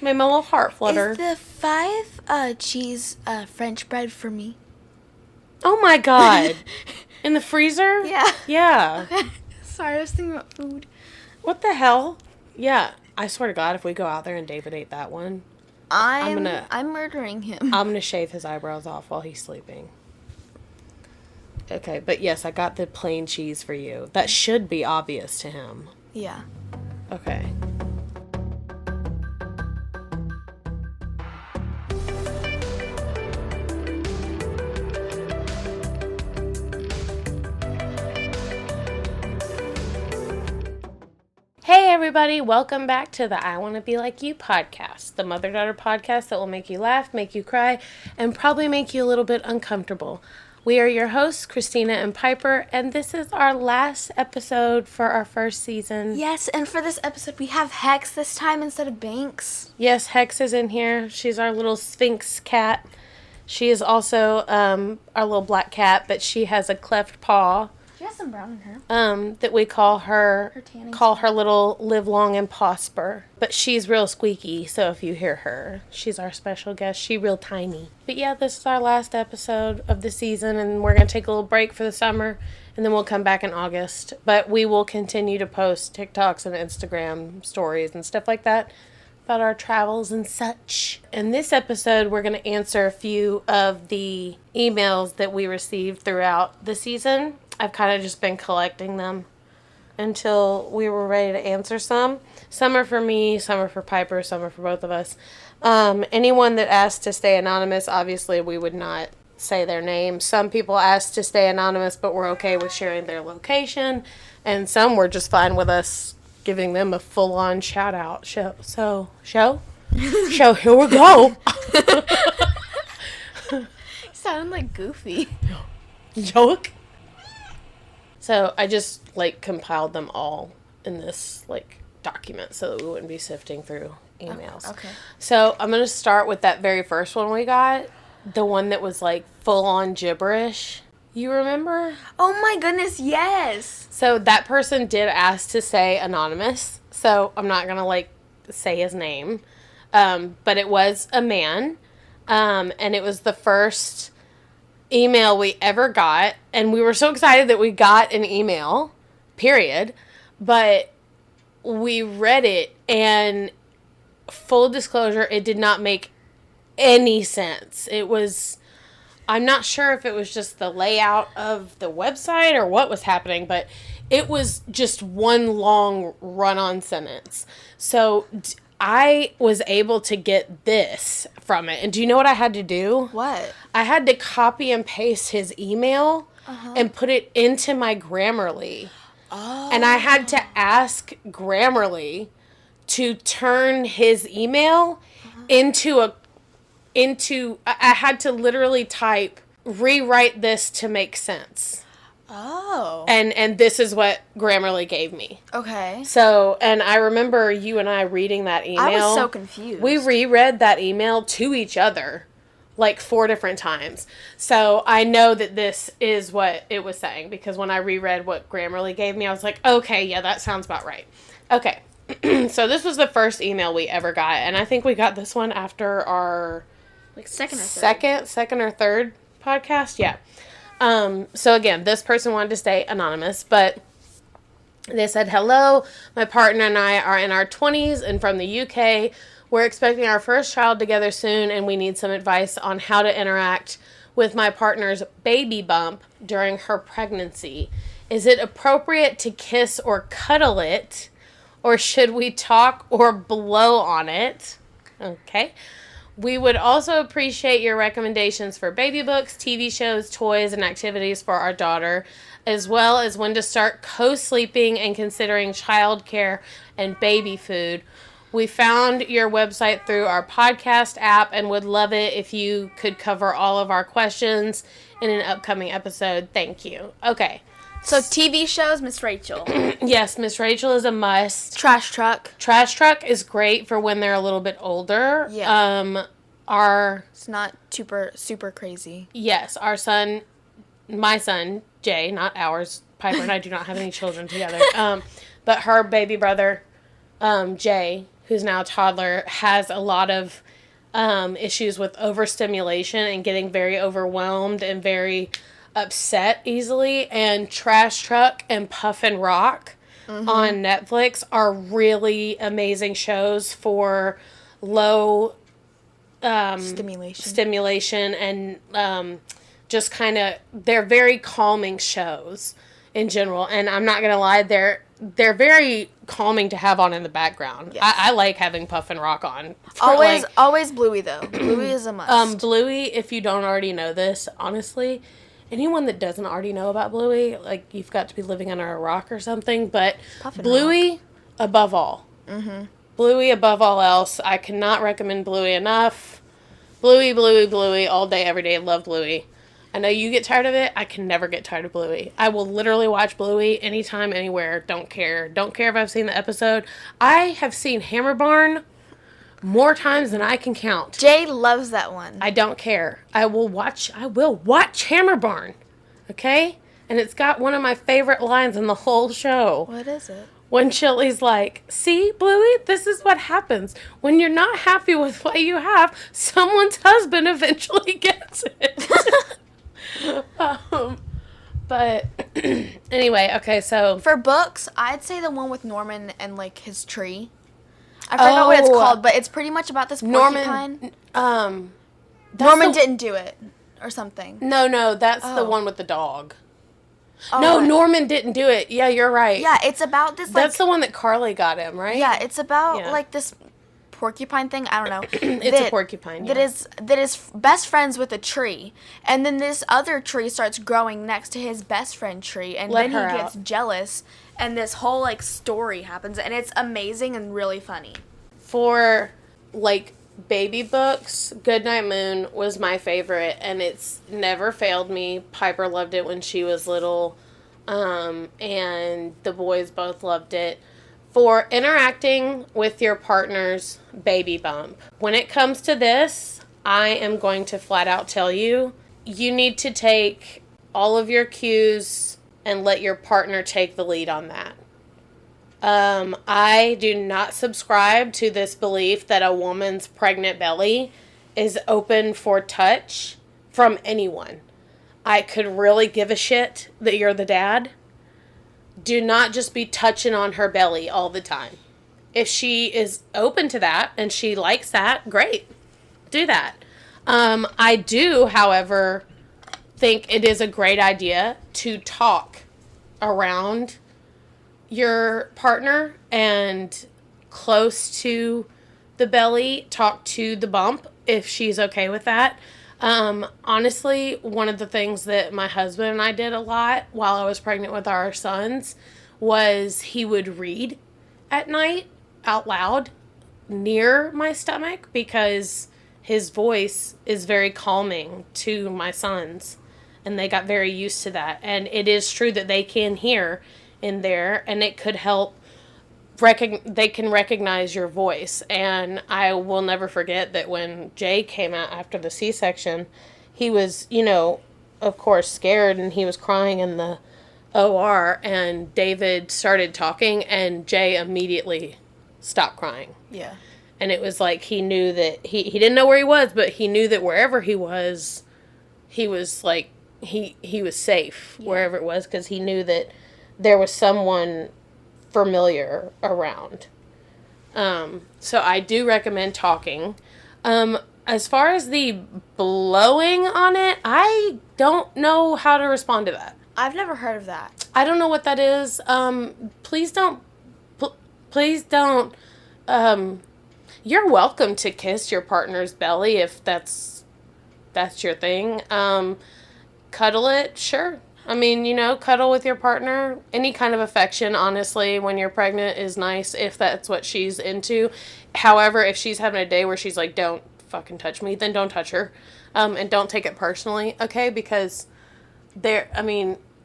Made my little heart flutter. Is the 5 cheese French bread for me? Oh my god. In the freezer? Yeah. Yeah. Okay. Sorry, I was thinking about food. What the hell? Yeah. I swear to God, if we go out there and David ate that one, I'm murdering him. I'm gonna shave his eyebrows off while he's sleeping. Okay, but yes, I got the plain cheese for you. That should be obvious to him. Yeah. Okay. Hey everybody, welcome back to the I Want to Be Like You podcast, the mother-daughter podcast that will make you laugh, make you cry, and probably make you a little bit uncomfortable. We are your hosts, Christina and Piper, and this is our last episode for our first season. Yes, and for this episode, we have Hex this time instead of Banks. Yes, Hex is in here. She's our little Sphinx cat. She is also our little black cat, but she has a cleft paw. She has some brown in her. That we call her tanning her little live long and prosper. But she's real squeaky, so if you hear her, she's our special guest. She real tiny. But yeah, this is our last episode of the season, and we're gonna take a little break for the summer, and then we'll come back in August. But we will continue to post TikToks and Instagram stories and stuff like that about our travels and such. In this episode, we're going to answer a few of the emails that we received throughout the season. I've kind of just been collecting them until we were ready to answer some. Some are for me, some are for Piper, some are for both of us. Anyone that asked to stay anonymous, obviously we would not say their name. Some people asked to stay anonymous, but were okay with sharing their location. And some were just fine with us giving them a full-on shout-out. Show, here we go. You sound like Goofy. Joke. So I just, compiled them all in this, document so that we wouldn't be sifting through emails. Okay. So I'm going to start with that very first one we got. The one that was, full-on gibberish. You remember? Oh my goodness, yes. So that person did ask to stay anonymous. So I'm not going to, say his name. But it was a man. And it was the first email we ever got. And we were so excited that we got an email, period. But we read it, and full disclosure, it did not make any sense. It was... I'm not sure if it was just the layout of the website or what was happening, but it was just one long run-on sentence. So I was able to get this from it. And do you know what I had to do? What? I had to copy and paste his email and put it into my Grammarly. Oh. And I had to ask Grammarly to turn his email into I had to literally type, rewrite this to make sense. Oh. And this is what Grammarly gave me. Okay. So, and I remember you and I reading that email. I was so confused. We reread that email to each other 4 different times. So I know that this is what it was saying, because when I reread what Grammarly gave me, I was like, okay, yeah, that sounds about right. Okay. So this was the first email we ever got, and I think we got this one after our... second or third. Second or third podcast? Yeah. So again, this person wanted to stay anonymous, but they said, hello, my partner and I are in our 20s and from the UK. We're expecting our first child together soon, and we need some advice on how to interact with my partner's baby bump during her pregnancy. Is it appropriate to kiss or cuddle it, or should we talk or blow on it? Okay. We would also appreciate your recommendations for baby books, TV shows, toys, and activities for our daughter, as well as when to start co-sleeping and considering childcare and baby food. We found your website through our podcast app and would love it if you could cover all of our questions in an upcoming episode. Thank you. Okay. So TV shows, Miss Rachel. Yes, Miss Rachel is a must. Trash Truck. Trash Truck is great for when they're a little bit older. Yeah. It's not super crazy. Yes, my son, Jay, not ours. Piper and I do not have any children together. But her baby brother, Jay, who's now a toddler, has a lot of issues with overstimulation and getting very overwhelmed and very upset easily. And Trash Truck and Puffin Rock on Netflix are really amazing shows for low stimulation and just kind of, they're very calming shows in general. And I'm not gonna lie, they're very calming to have on in the background. Yes. I like having Puffin Rock on. Always Bluey though. Bluey is a must. Bluey, if you don't already know this, honestly, anyone that doesn't already know about Bluey, like, you've got to be living under a rock or something, but Puffin Bluey above all. Mm-hmm. Bluey above all else. I cannot recommend Bluey enough. Bluey, Bluey, Bluey, all day, every day. Love Bluey. I know you get tired of it. I can never get tired of Bluey. I will literally watch Bluey anytime, anywhere. Don't care. Don't care if I've seen the episode. I have seen Hammer Barn more times than I can count. Jay loves that one. I don't care. I will watch Hammer Barn. Okay? And it's got one of my favorite lines in the whole show. What is it? When Chili's like, see, Bluey, this is what happens. When you're not happy with what you have, someone's husband eventually gets it. But anyway, okay, so For books, I'd say the one with Norman and like his tree. I forgot what it's called, but it's pretty much about this porcupine. Norman didn't do it, or something. No, that's the one with the dog. Oh, No, right. Norman didn't do it. Yeah, you're right. Yeah, it's about this. That's the one that Carly got him, right? Yeah, it's about Yeah. like this porcupine thing. I don't know. It's a porcupine. That is best friends with a tree, and then this other tree starts growing next to his best friend tree, and Let then her he gets out. jealous, and this whole like story happens, and it's amazing and really funny. For like baby books, Goodnight Moon was my favorite, and it's never failed me. Piper loved it when she was little, and the boys both loved it. For interacting with your partner's baby bump, when it comes to this, I am going to flat out tell you, you need to take all of your cues and let your partner take the lead on that. I do not subscribe to this belief that a woman's pregnant belly is open for touch from anyone. I could really give a shit that you're the dad. Do not just be touching on her belly all the time. If she is open to that and she likes that, great. Do that. I do, however, think it is a great idea to talk around your partner and close to the belly, talk to the bump if she's okay with that. Honestly, one of the things that my husband and I did a lot while I was pregnant with our sons was he would read at night out loud near my stomach because his voice is very calming to my sons, and they got very used to that. And it is true that they can hear in there, and it could help they can recognize your voice. And I will never forget that when Jay came out after the C-section, he was, of course scared, and he was crying in the OR, and David started talking, and Jay immediately stopped crying. Yeah. And it was like he knew that he didn't know where he was, but he knew that wherever he was like, he was safe wherever it was, because he knew that there was someone familiar around. So I do recommend talking. As far as the blowing on it, I don't know how to respond to that. I've never heard of that. I don't know what that is. Please don't. You're welcome to kiss your partner's belly if that's your thing. Cuddle it, sure. I mean, cuddle with your partner. Any kind of affection, honestly, when you're pregnant is nice if that's what she's into. However, if she's having a day where she's like, don't fucking touch me, then don't touch her. And don't take it personally, okay? Because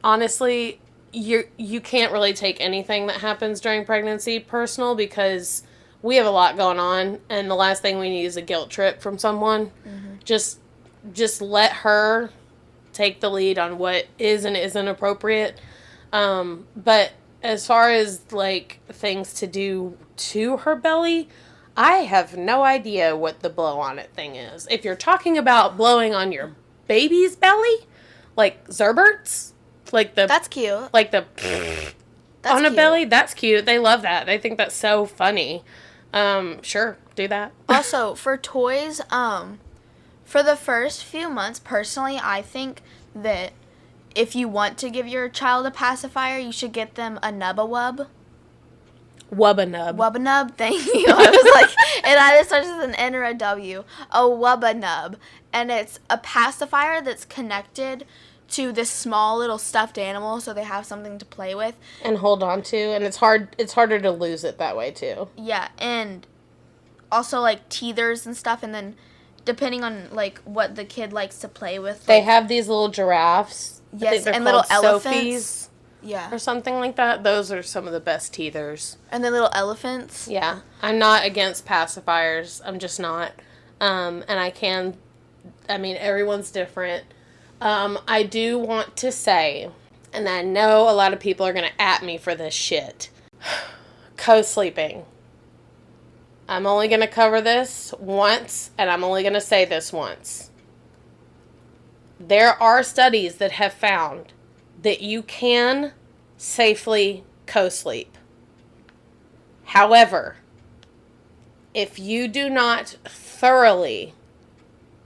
honestly, you can't really take anything that happens during pregnancy personal, because we have a lot going on, and the last thing we need is a guilt trip from someone. Mm-hmm. Just let her take the lead on what is and isn't appropriate. But as far as like things to do to her belly, I have no idea what the blow on it thing is. If you're talking about blowing on your baby's belly, like Zerberts, like the... That's cute. Like the... That's on cute. a belly, that's cute. They love that. They think that's so funny. Sure, do that. Also, for toys, for the first few months, personally, I think that if you want to give your child a pacifier, you should get them a Nubba-Wub. Wubba-Nub. Wubba-Nub, thank you. I was like, it either starts with an N or a W. A Wubba-Nub. And it's a pacifier that's connected to this small little stuffed animal, so they have something to play with and hold on to, and it's harder to lose it that way too. Yeah, and also like teethers and stuff, and then depending on like what the kid likes to play with, they have these little giraffes. Yes, and little elephants. Sophies, yeah, or something like that. Those are some of the best teethers. And then little elephants. Yeah, I'm not against pacifiers. I'm just not. And everyone's different. I do want to say, and I know a lot of people are going to at me for this shit. Co-sleeping. I'm only going to cover this once, and I'm only going to say this once. There are studies that have found that you can safely co-sleep. However, if you do not thoroughly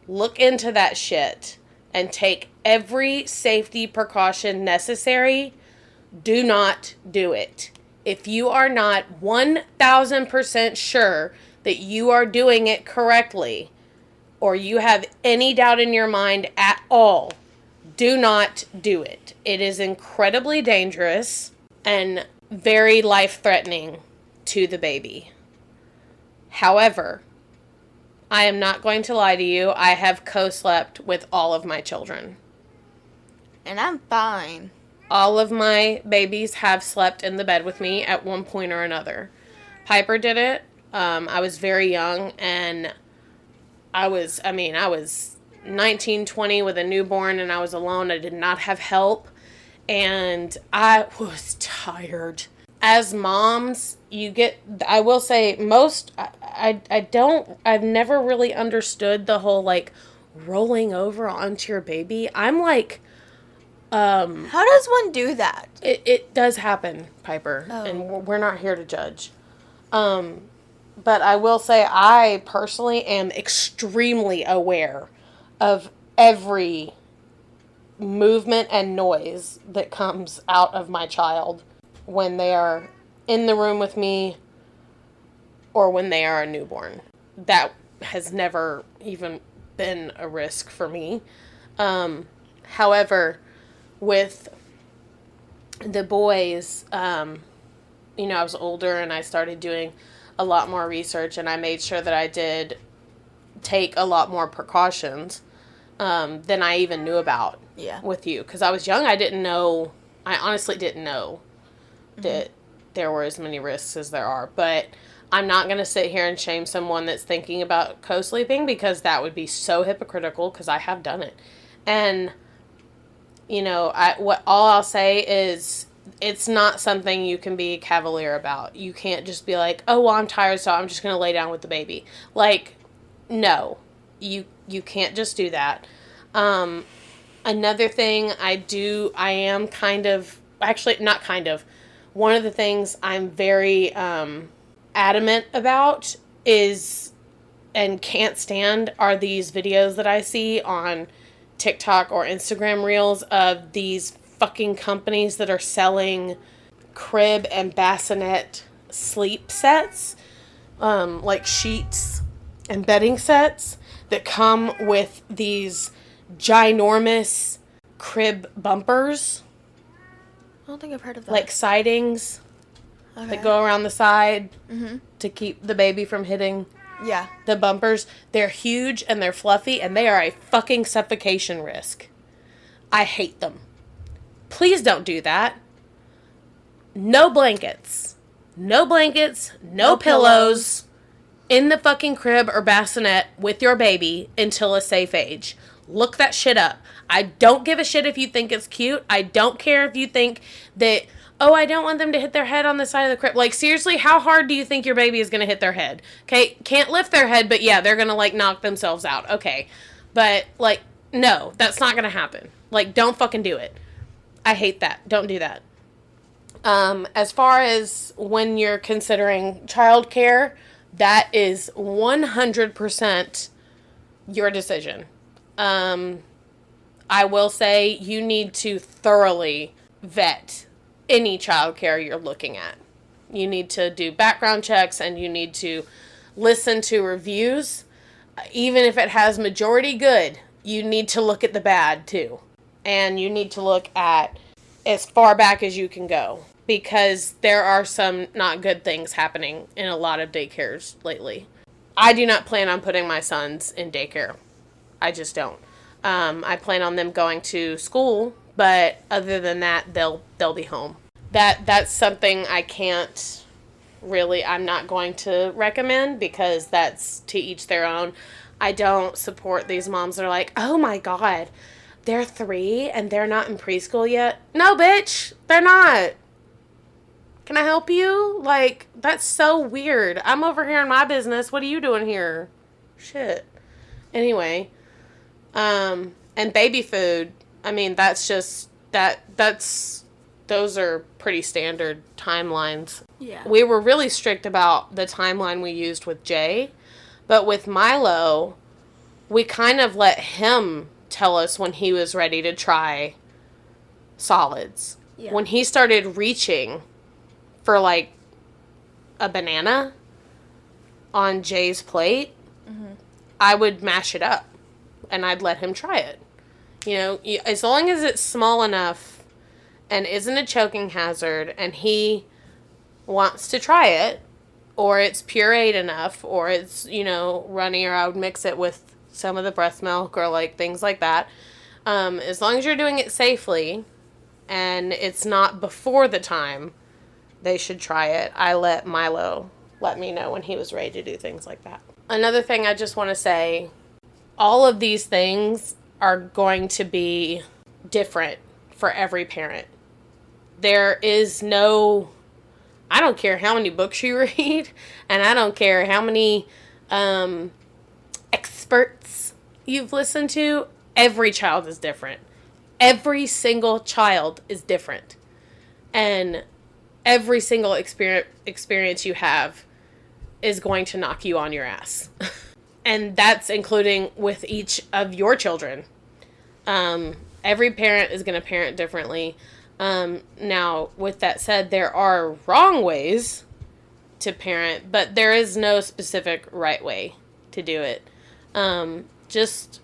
look into that shit and take every safety precaution necessary, do not do it. If you are not 1,000% sure that you are doing it correctly, or you have any doubt in your mind at all, do not do it. It is incredibly dangerous and very life-threatening to the baby. However, I am not going to lie to you. I have co-slept with all of my children. And I'm fine. All of my babies have slept in the bed with me at one point or another. Piper did it. I was very young, and I was 19, 20 with a newborn, and I was alone. I did not have help, and I was tired. As moms, I will say I've never really understood the whole, like, rolling over onto your baby. I'm like, how does one do that? It does happen, Piper, and we're not here to judge. But I will say I personally am extremely aware of every movement and noise that comes out of my child when they are in the room with me or when they are a newborn. That has never even been a risk for me. However, with the boys, I was older and I started doing a lot more research, and I made sure that I did take a lot more precautions than I even knew about with you. Because I was young, I honestly didn't know that there were as many risks as there are. But I'm not going to sit here and shame someone that's thinking about co-sleeping, because that would be so hypocritical, because I have done it. And, all I'll say is it's not something you can be cavalier about. You can't just be like, oh, well, I'm tired, so I'm just going to lay down with the baby. Like, no, you can't just do that. Another thing one of the things I'm very adamant about is, and can't stand, are these videos that I see on TikTok or Instagram Reels of these fucking companies that are selling crib and bassinet sleep sets, like sheets and bedding sets that come with these ginormous crib bumpers. I don't think I've heard of that. Like sidings that go around the side to keep the baby from hitting the bumpers. They're huge and they're fluffy, and they are a fucking suffocation risk. I hate them. Please don't do that. No blankets. No pillows in the fucking crib or bassinet with your baby until a safe age. Look that shit up. I don't give a shit if you think it's cute. I don't care if you think that Oh, I don't want them to hit their head on the side of the crib. Like, seriously, how hard do you think your baby is going to hit their head? Okay, can't lift their head, but yeah, they're going to, like, knock themselves out. Okay, but, like, no, that's not going to happen. Like, don't fucking do it. I hate that. Don't do that. As far as when you're considering childcare, that is 100% your decision. I will say you need to thoroughly vet any childcare you're looking at. You need to do background checks and you need to listen to reviews. Even if it has majority good, you need to look at the bad too. And you need to look at as far back as you can go. Because there are some not good things happening in a lot of daycares lately. I do not plan on putting my sons in daycare. I just don't. I plan on them going to school, but other than that, they'll be home. That's something I can't really, I'm not going to recommend because that's to each their own. I don't support these moms that are like, oh my God, they're 3 and they're not in preschool yet. No, bitch, they're not. Can I help you? Like, that's so weird. I'm over here in my business. What are you doing here? Shit. Anyway, and baby food, I mean, that's just, those are pretty standard timelines. Yeah. We were really strict about the timeline we used with Jay, but with Milo, we kind of let him tell us when he was ready to try solids. Yeah. When he started reaching for, like, a banana on Jay's plate, I would mash it up, and I'd let him try it. You know, as long as it's small enough and isn't a choking hazard, and he wants to try it, or it's pureed enough, or it's, you know, runny, or I would mix it with some of the breast milk, or, like, things like that. As long as you're doing it safely, and it's not before the time they should try it. I let Milo let me know when he was ready to do things like that. Another thing I just want to say, all of these things are going to be different for every parent. There is no, I don't care how many books you read, and I don't care how many experts you've listened to, every child is different. Every single child is different. And every single experience you have is going to knock you on your ass. And that's including with each of your children. Every parent is going to parent differently. Now, with that said, there are wrong ways to parent, but there is no specific right way to do it. Just,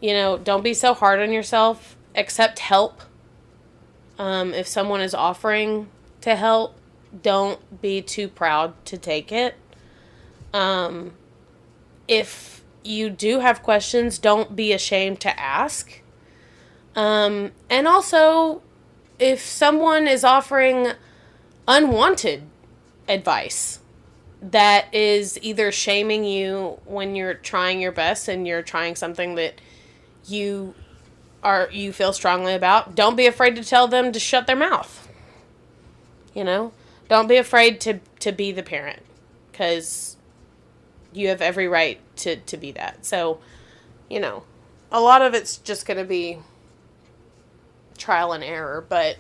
you know, don't be so hard on yourself. Accept help. If someone is offering to help, don't be too proud to take it. If you do have questions, don't be ashamed to ask. And also, if someone is offering unwanted advice that is either shaming you when you're trying your best and you're trying something that you feel strongly about, don't be afraid to tell them to shut their mouth. You know, don't be afraid to be the parent, because you have every right to be that. So, you know, a lot of it's just going to be trial and error, but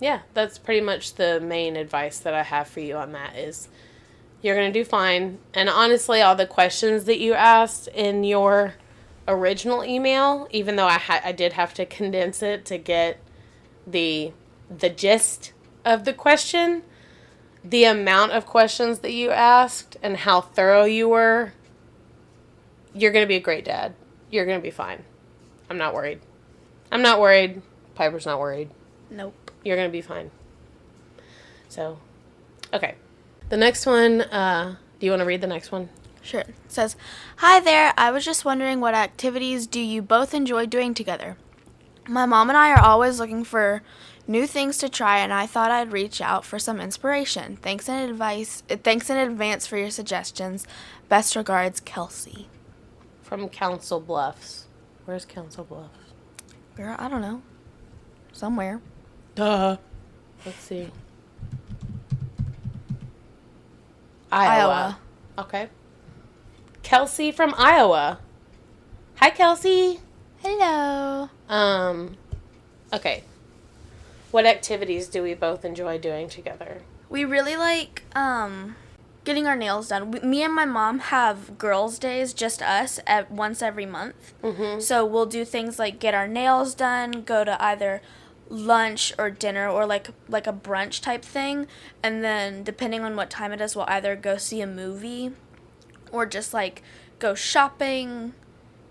yeah, that's pretty much the main advice that I have for you on that is you're going to do fine. And honestly, all the questions that you asked in your original email, even though I did have to condense it to get the gist of the question, the amount of questions that you asked and how thorough you were, you're going to be a great dad. You're going to be fine. I'm not worried. Piper's not worried. Nope. You're going to be fine. So, okay. The next one, do you want to read the next one? Sure. It says, "Hi there. I was just wondering, what activities do you both enjoy doing together? My mom and I are always looking for new things to try, and I thought I'd reach out for some inspiration. Thanks in advance for your suggestions. Best regards, Kelsey." From Council Bluffs. Where's Council Bluffs? Girl, I don't know. Somewhere. Duh. Let's see. Iowa. Okay. Kelsey from Iowa. Hi, Kelsey. Hello. Okay. What activities do we both enjoy doing together? We really like getting our nails done. Me and my mom have girls' days, just us, at once every month. Mm-hmm. So we'll do things like get our nails done, go to either lunch or dinner or like a brunch type thing, and then depending on what time it is, we'll either go see a movie or just like go shopping,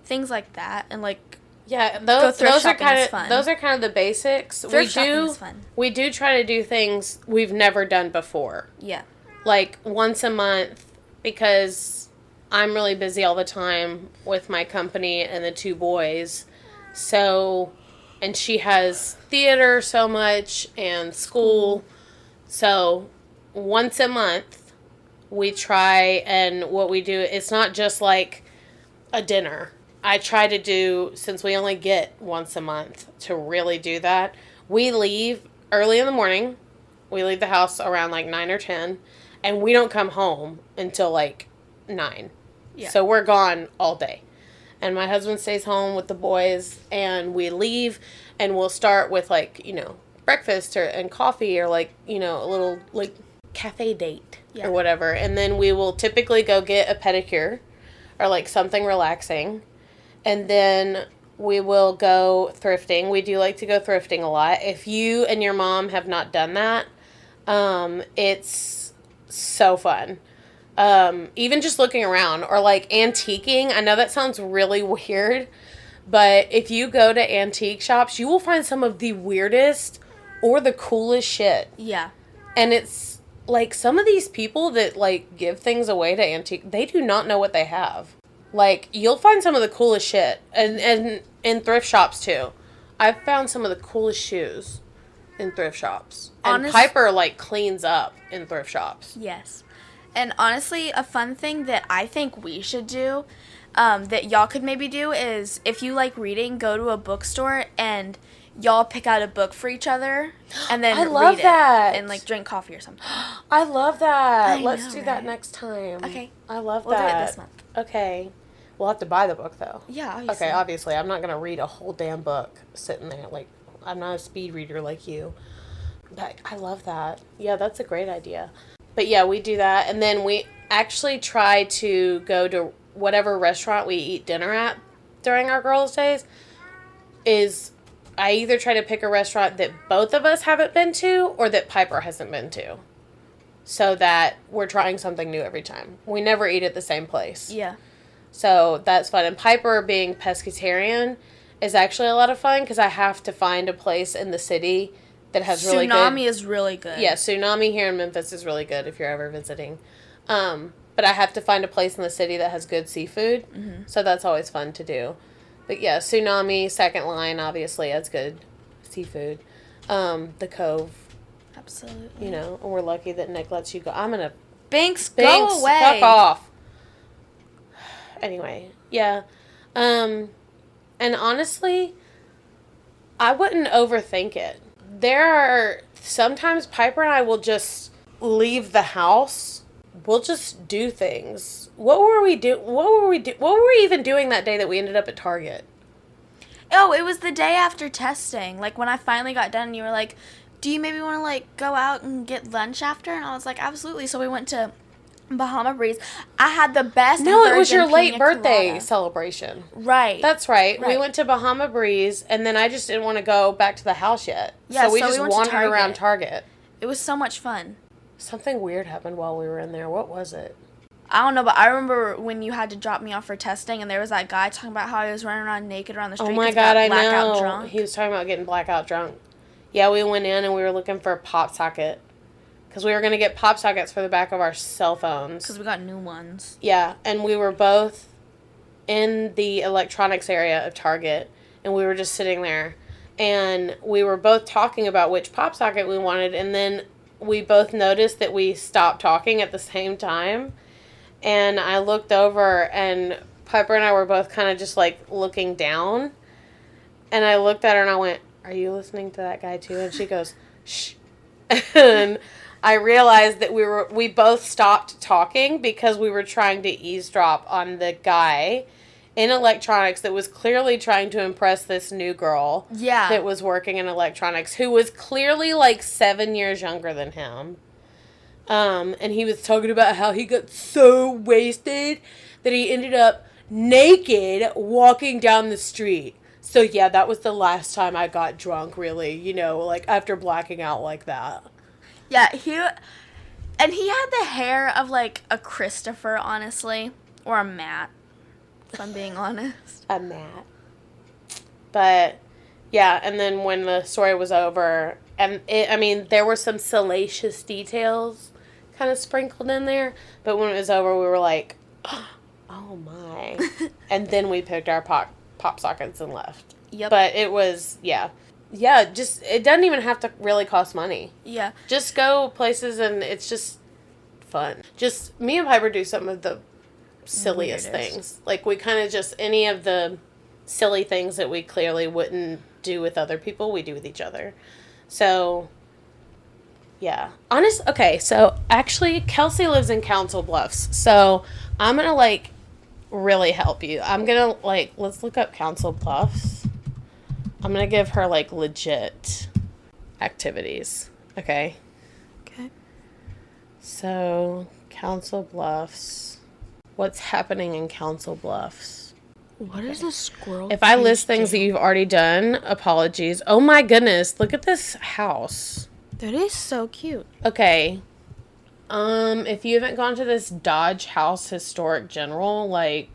things like that, and like Yeah, go thrift those are shopping kind is of fun. those are kind of the basics. Thrift shopping is fun. We do try to do things we've never done before. Yeah. Like once a month, because I'm really busy all the time with my company and the two boys. So, and she has theater so much and school. So, once a month, we try, and what we do, it's not just like a dinner. I try to do, since we only get once a month, to really do that. We leave early in the morning. We leave the house around like 9 or 10, and we don't come home until like 9. Yeah. So we're gone all day. And my husband stays home with the boys, and we leave, and we'll start with like, breakfast and coffee, or like, a little like cafe date or whatever. And then we will typically go get a pedicure or like something relaxing. And then we will go thrifting. We do like to go thrifting a lot. If you and your mom have not done that, it's so fun. Even just looking around or like antiquing. I know that sounds really weird, but if you go to antique shops, you will find some of the weirdest or the coolest shit. Yeah. And it's like some of these people that like give things away to antique, they do not know what they have. Like, you'll find some of the coolest shit. And in thrift shops, too. I've found some of the coolest shoes in thrift shops. And Piper, like, cleans up in thrift shops. Yes. And honestly, a fun thing that I think we should do, that y'all could maybe do, is if you like reading, go to a bookstore and y'all pick out a book for each other and then read that. And like drink coffee or something. I love that. I Let's know, do that right? next time. Okay. I love We'll that. do it this month. Okay. We'll have to buy the book, though. Yeah, obviously. Okay, obviously. I'm not going to read a whole damn book sitting there. Like, I'm not a speed reader like you. But I love that. Yeah, that's a great idea. But yeah, we do that. And then we actually try to go to whatever restaurant we eat dinner at during our girls' days. I either try to pick a restaurant that both of us haven't been to or that Piper hasn't been to. So that we're trying something new every time. We never eat at the same place. Yeah. So that's fun. And Piper being pescatarian is actually a lot of fun because I have to find a place in the city that has really good... Tsunami is really good. Yeah, Tsunami here in Memphis is really good if you're ever visiting. But I have to find a place in the city that has good seafood. Mm-hmm. So that's always fun to do. But yeah, Tsunami, Second Line, obviously, has good seafood. The Cove. Absolutely. And we're lucky that Nick lets you go. I'm going to... Binks, go away. Fuck off. Anyway, yeah. And honestly, I wouldn't overthink it. There are sometimes Piper and I will just leave the house. We'll just do things. What were we even doing that day that we ended up at Target? Oh, it was the day after testing. Like when I finally got done, you were like, "Do you maybe want to like go out and get lunch after?" And I was like, "Absolutely." So we went to Bahama Breeze. I had the best. No, it was your late pina birthday colada. celebration. Right. That's right. We Right. went to Bahama Breeze, and then I just didn't want to go back to the house yet. Yeah, so we so we just went to wandered Target. around Target. It was so much fun. Something weird happened while we were in there. What was it? I don't know, but I remember when you had to drop me off for testing, and there was that guy talking about how he was running around naked around the street. Oh my 'cause he God, got I blackout know. drunk. He was talking about getting blackout drunk. Yeah, we went in and we were looking for a pop socket. Because we were going to get pop sockets for the back of our cell phones. Because we got new ones. Yeah, and we were both in the electronics area of Target. And we were just sitting there. And we were both talking about which pop socket we wanted. And then we both noticed that we stopped talking at the same time. And I looked over and Piper and I were both kind of just like looking down. And I looked at her and I went, are you listening to that guy too? And she goes, shh. And I realized that we both stopped talking because we were trying to eavesdrop on the guy in electronics that was clearly trying to impress this new girl that was working in electronics, who was clearly like 7 years younger than him. And he was talking about how he got so wasted that he ended up naked walking down the street. So yeah, that was the last time I got drunk, really, you know, like after blacking out like that. Yeah, he had the hair of like a Christopher, honestly, or a Matt, if I'm being honest. A Matt. But yeah, and then when the story was over, and there were some salacious details kind of sprinkled in there, but when it was over, we were like, oh my. And then we picked our pop sockets and left. Yep. But it was, yeah, just, it doesn't even have to really cost money. Yeah. Just go places and it's just fun. Just, me and Piper do some of the silliest things. Like, we kind of just, any of the silly things that we clearly wouldn't do with other people, we do with each other. So, yeah. Okay, so actually, Kelsey lives in Council Bluffs. So, I'm going to, like, really help you. I'm going to, like, let's look up Council Bluffs. I'm going to give her, like, legit activities. Okay? Okay. So, Council Bluffs. What's happening in Council Bluffs? What is a squirrel? If I list things that you've already done, apologies. Oh my goodness, look at this house. That is so cute. Okay. If you haven't gone to this Dodge House Historic General, like...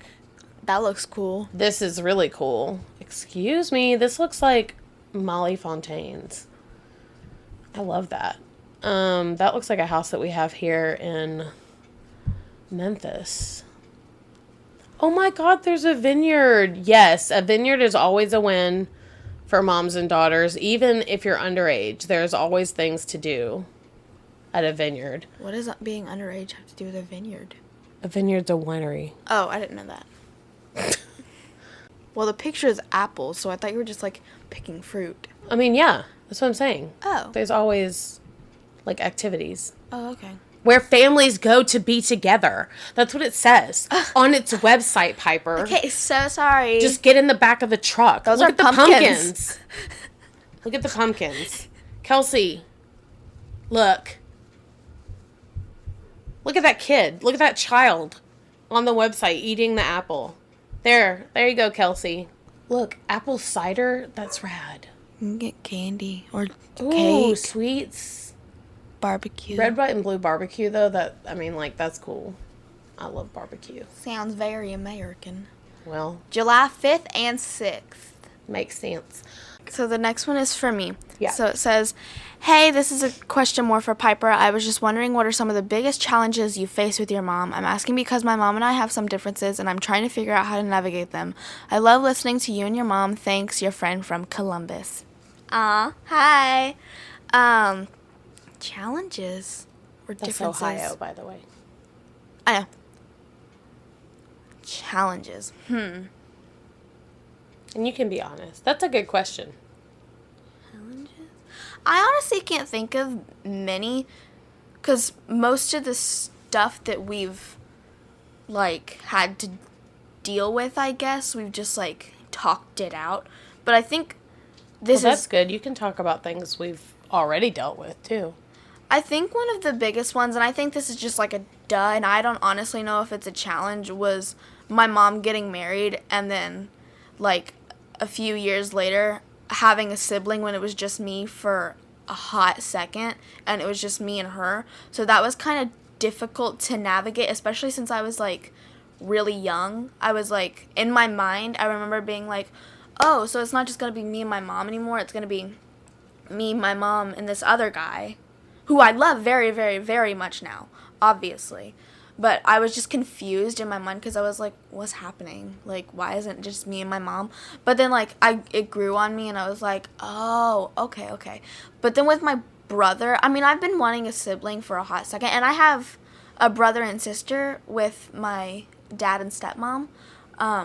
That looks cool. This is really cool. Excuse me, this looks like Molly Fontaine's. I love that. That looks like a house that we have here in Memphis. Oh my God, there's a vineyard. Yes, a vineyard is always a win for moms and daughters. Even if you're underage, there's always things to do at a vineyard. What does being underage have to do with a vineyard? A vineyard's a winery. Oh, I didn't know that. Well, the picture is apples, so I thought you were just, like, picking fruit. I mean, yeah, that's what I'm saying. Oh. There's always, like, activities. Oh, okay. Where families go to be together. That's what it says on its website, Piper. Okay, so sorry. Just get in the back of the truck. Those Look are at the pumpkins. Look at the pumpkins. Kelsey, look. Look at that kid. Look at that child on the website eating the apple. There you go, Kelsey. Look, apple cider. That's rad. You can get candy or Ooh, cake. Sweets. Barbecue. Red, white, and blue barbecue, though, that's cool. I love barbecue. Sounds very American. Well, July 5th and 6th. makes sense. So the next one is for me. Yeah. So it says, hey, this is a question more for Piper. I was just wondering, what are some of the biggest challenges you face with your mom? I'm asking because my mom and I have some differences, and I'm trying to figure out how to navigate them. I love listening to you and your mom. Thanks, your friend from Columbus. Hi. Challenges or That's differences? Ohio, by the way. I know. Challenges. And you can be honest. That's a good question. I honestly can't think of many, because most of the stuff that we've, like, had to deal with, I guess, we've just, like, talked it out. But I think that's good. You can talk about things we've already dealt with, too. I think one of the biggest ones, and I think this is just, like, a duh, and I don't honestly know if it's a challenge, was my mom getting married, and then, like, a few years later, having a sibling when it was just me for a hot second, and it was just me and her. So that was kind of difficult to navigate, especially since I was, like, really young. I was, like, in my mind, I remember being like, oh, so it's not just going to be me and my mom anymore. It's going to be me, my mom, and this other guy, who I love very, very, very much now, obviously. But I was just confused in my mind because I was like, what's happening? Like, why isn't it just me and my mom? But then, like, it grew on me, and I was like, oh, okay. But then with my brother, I mean, I've been wanting a sibling for a hot second, and I have a brother and sister with my dad and stepmom,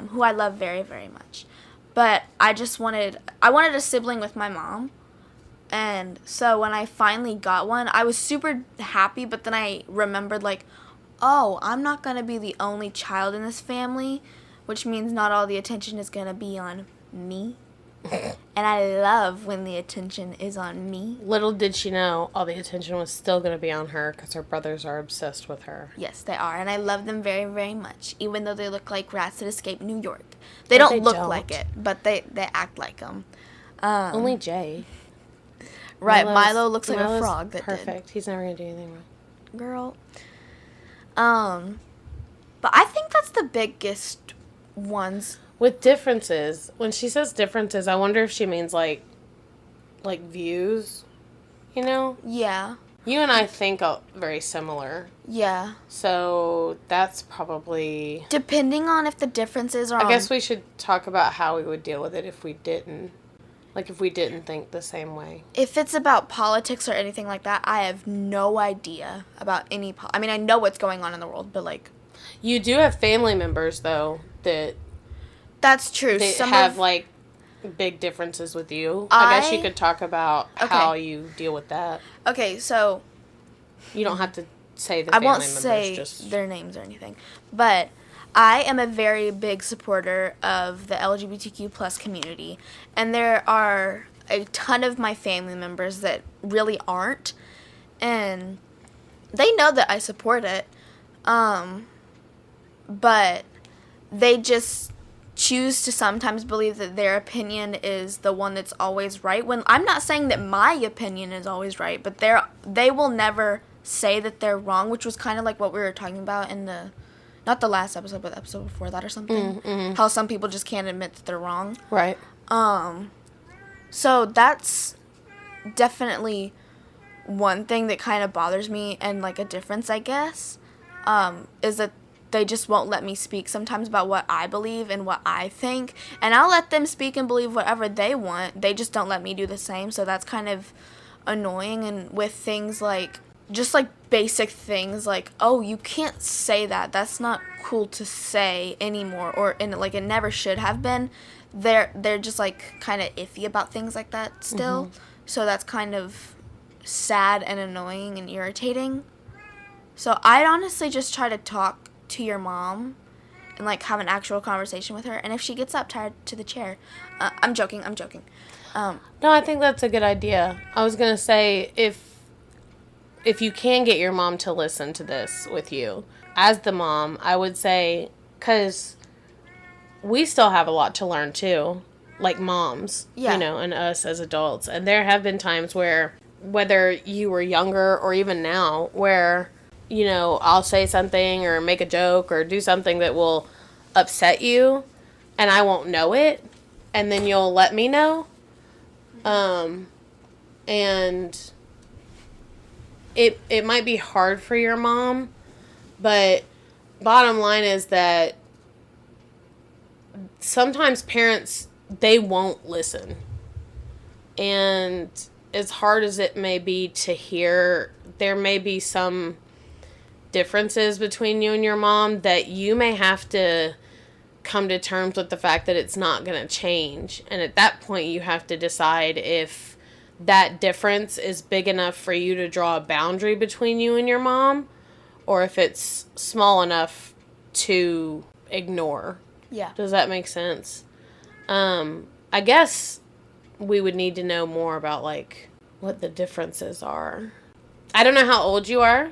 who I love very, very much. But I wanted a sibling with my mom. And so when I finally got one, I was super happy, but then I remembered, like, oh, I'm not going to be the only child in this family, which means not all the attention is going to be on me. And I love when the attention is on me. Little did she know all the attention was still going to be on her because her brothers are obsessed with her. Yes, they are. And I love them very, very much, even though they look like rats that escaped New York. They don't look like it, but they act like them. Only Jay. Right, Milo looks like a frog that perfect. He's never going to do anything wrong. Girl. But I think that's the biggest ones. With differences, when she says differences, I wonder if she means, like views, you know? Yeah. You and I think very similar. Yeah. So that's probably... Depending on if the differences are I guess we should talk about how we would deal with it if we didn't. Like, if we didn't think the same way. If it's about politics or anything like that, I have no idea about any... I mean, I know what's going on in the world, but, like... You do have family members, though, that... That's true. They have, like, big differences with you. I guess you could talk about how you deal with that. Okay, so... You don't have to say the family members. I won't say their names or anything. But... I am a very big supporter of the LGBTQ plus community, and there are a ton of my family members that really aren't, and they know that I support it, but they just choose to sometimes believe that their opinion is the one that's always right, when I'm not saying that my opinion is always right, but they will never say that they're wrong, which was kind of like what we were talking about in the... Not the last episode, but the episode before that or something. Mm-hmm. How some people just can't admit that they're wrong. Right. So that's definitely one thing that kind of bothers me, and like a difference, I guess, is that they just won't let me speak sometimes about what I believe and what I think. And I'll let them speak and believe whatever they want. They just don't let me do the same. So that's kind of annoying. And with things like... Just, like, basic things, like, oh, you can't say that. That's not cool to say anymore. And it never should have been. They're just, like, kind of iffy about things like that still. Mm-hmm. So that's kind of sad and annoying and irritating. So I'd honestly just try to talk to your mom and, like, have an actual conversation with her. And if she gets up, tied to the chair. I'm joking. No, I think that's a good idea. I was going to say, if you can get your mom to listen to this with you, as the mom, I would say, because we still have a lot to learn too, like moms, and us as adults. And there have been times where, whether you were younger or even now, where, I'll say something or make a joke or do something that will upset you, and I won't know it, and then you'll let me know. And... It might be hard for your mom, but bottom line is that sometimes parents, they won't listen. And as hard as it may be to hear, there may be some differences between you and your mom that you may have to come to terms with the fact that it's not going to change. And at that point, you have to decide if that difference is big enough for you to draw a boundary between you and your mom, or if it's small enough to ignore. Yeah. Does that make sense? I guess we would need to know more about, like, what the differences are. I don't know how old you are,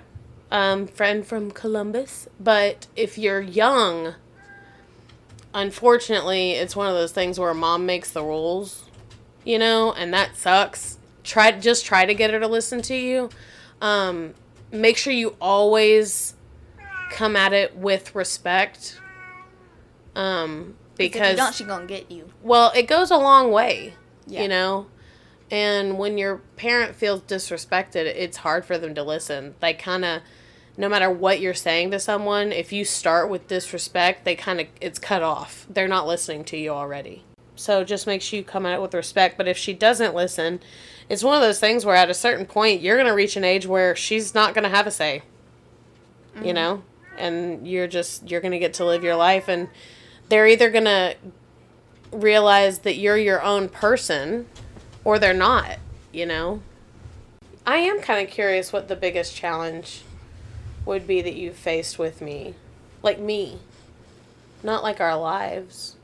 friend from Columbus, but if you're young, unfortunately, it's one of those things where mom makes the rules. And that sucks. Try to get her to listen to you. Make sure you always come at it with respect. Because if you don't, she's gonna get you. Well, it goes a long way, And when your parent feels disrespected, it's hard for them to listen. They kind of, no matter what you're saying to someone, if you start with disrespect, it's cut off. They're not listening to you already. So just make sure you come at it with respect. But if she doesn't listen, it's one of those things where at a certain point, you're going to reach an age where she's not going to have a say. Mm-hmm. And you're going to get to live your life. And they're either going to realize that you're your own person or they're not, you know? I am kind of curious what the biggest challenge would be that you've faced with me. Like me. Not like our lives.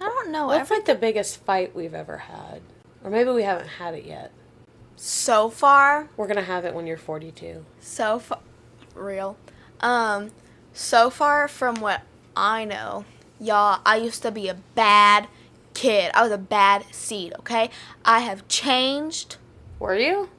I don't know. What's like the biggest fight we've ever had? Or maybe we haven't had it yet. So far. We're going to have it when you're 42. So far. Real. So far from what I know, y'all, I used to be a bad kid. I was a bad seed, okay? I have changed. Were you?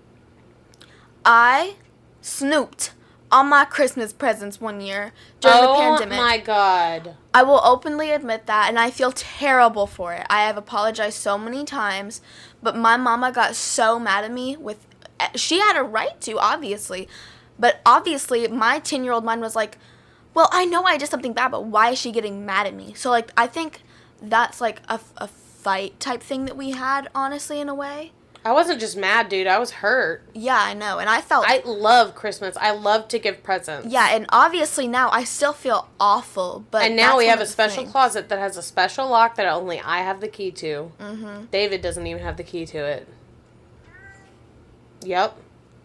I snooped on my Christmas presents one year during the pandemic. Oh my God. I will openly admit that, and I feel terrible for it. I have apologized so many times, but my mama got so mad at me with. She had a right to, obviously, but obviously my 10-year-old mind was like, well, I know I did something bad, but why is she getting mad at me? So, like, I think that's like a fight type thing that we had, honestly, in a way. I wasn't just mad, dude. I was hurt. Yeah, I know. And I felt... I love Christmas. I love to give presents. Yeah, and obviously now I still feel awful, but... And now we have a special closet that has a special lock that only I have the key to. Mm-hmm. David doesn't even have the key to it. Yep.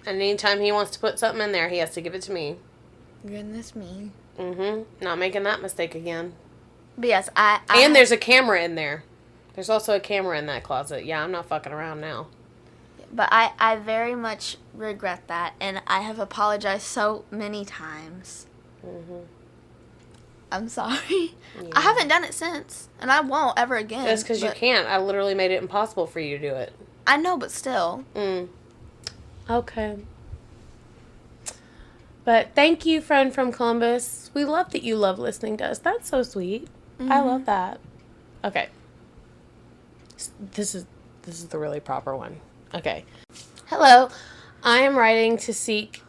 And anytime he wants to put something in there, he has to give it to me. Goodness me. Mm-hmm. Not making that mistake again. But yes, And there's a camera in there. There's also a camera in that closet. Yeah, I'm not fucking around now. But I very much regret that, and I have apologized so many times. Mm-hmm. I'm sorry. Yeah. I haven't done it since, and I won't ever again. That's because you can't. I literally made it impossible for you to do it. I know, but still. Okay. But thank you, friend from Columbus. We love that you love listening to us. That's so sweet. Mm-hmm. I love that. Okay. This is the really proper one. Okay. Hello. I am writing to seek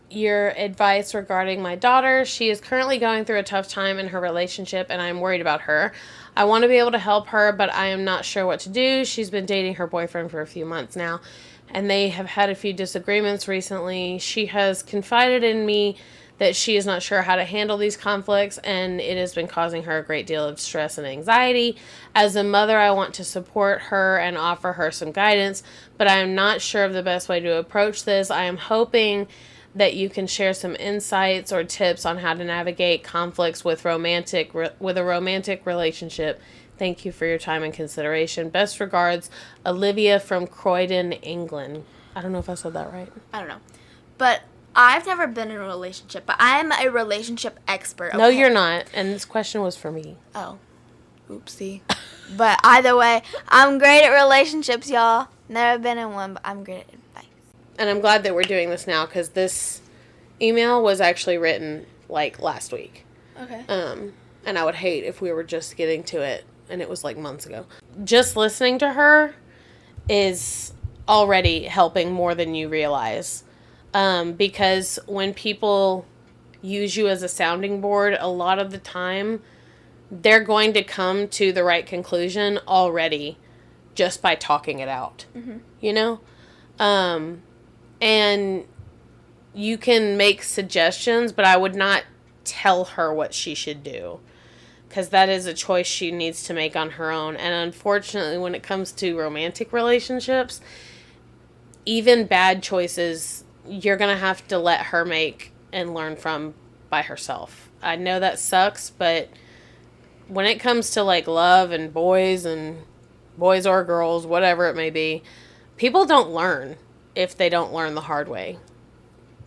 your advice regarding my daughter. She is currently going through a tough time in her relationship, and I am worried about her. I want to be able to help her, but I am not sure what to do. She's been dating her boyfriend for a few months now, and they have had a few disagreements recently. She has confided in me that she is not sure how to handle these conflicts, and it has been causing her a great deal of stress and anxiety. As a mother, I want to support her and offer her some guidance, but I am not sure of the best way to approach this. I am hoping that you can share some insights or tips on how to navigate conflicts with a romantic relationship. Thank you for your time and consideration. Best regards, Olivia from Croydon, England. I don't know if I said that right. I don't know. But I've never been in a relationship, but I'm a relationship expert. Okay? No, you're not. And this question was for me. Oh. Oopsie. But either way, I'm great at relationships, y'all. Never been in one, but I'm great at advice. And I'm glad that we're doing this now, because this email was actually written, like, last week. Okay. And I would hate if we were just getting to it, and it was, like, months ago. Just listening to her is already helping more than you realize. Because when people use you as a sounding board, a lot of the time, they're going to come to the right conclusion already just by talking it out. Mm-hmm. You know? And you can make suggestions, but I would not tell her what she should do, because that is a choice she needs to make on her own. And unfortunately, when it comes to romantic relationships, even bad choices, you're going to have to let her make and learn from by herself. I know that sucks, but when it comes to, like, love and boys or girls, whatever it may be, people don't learn if they don't learn the hard way.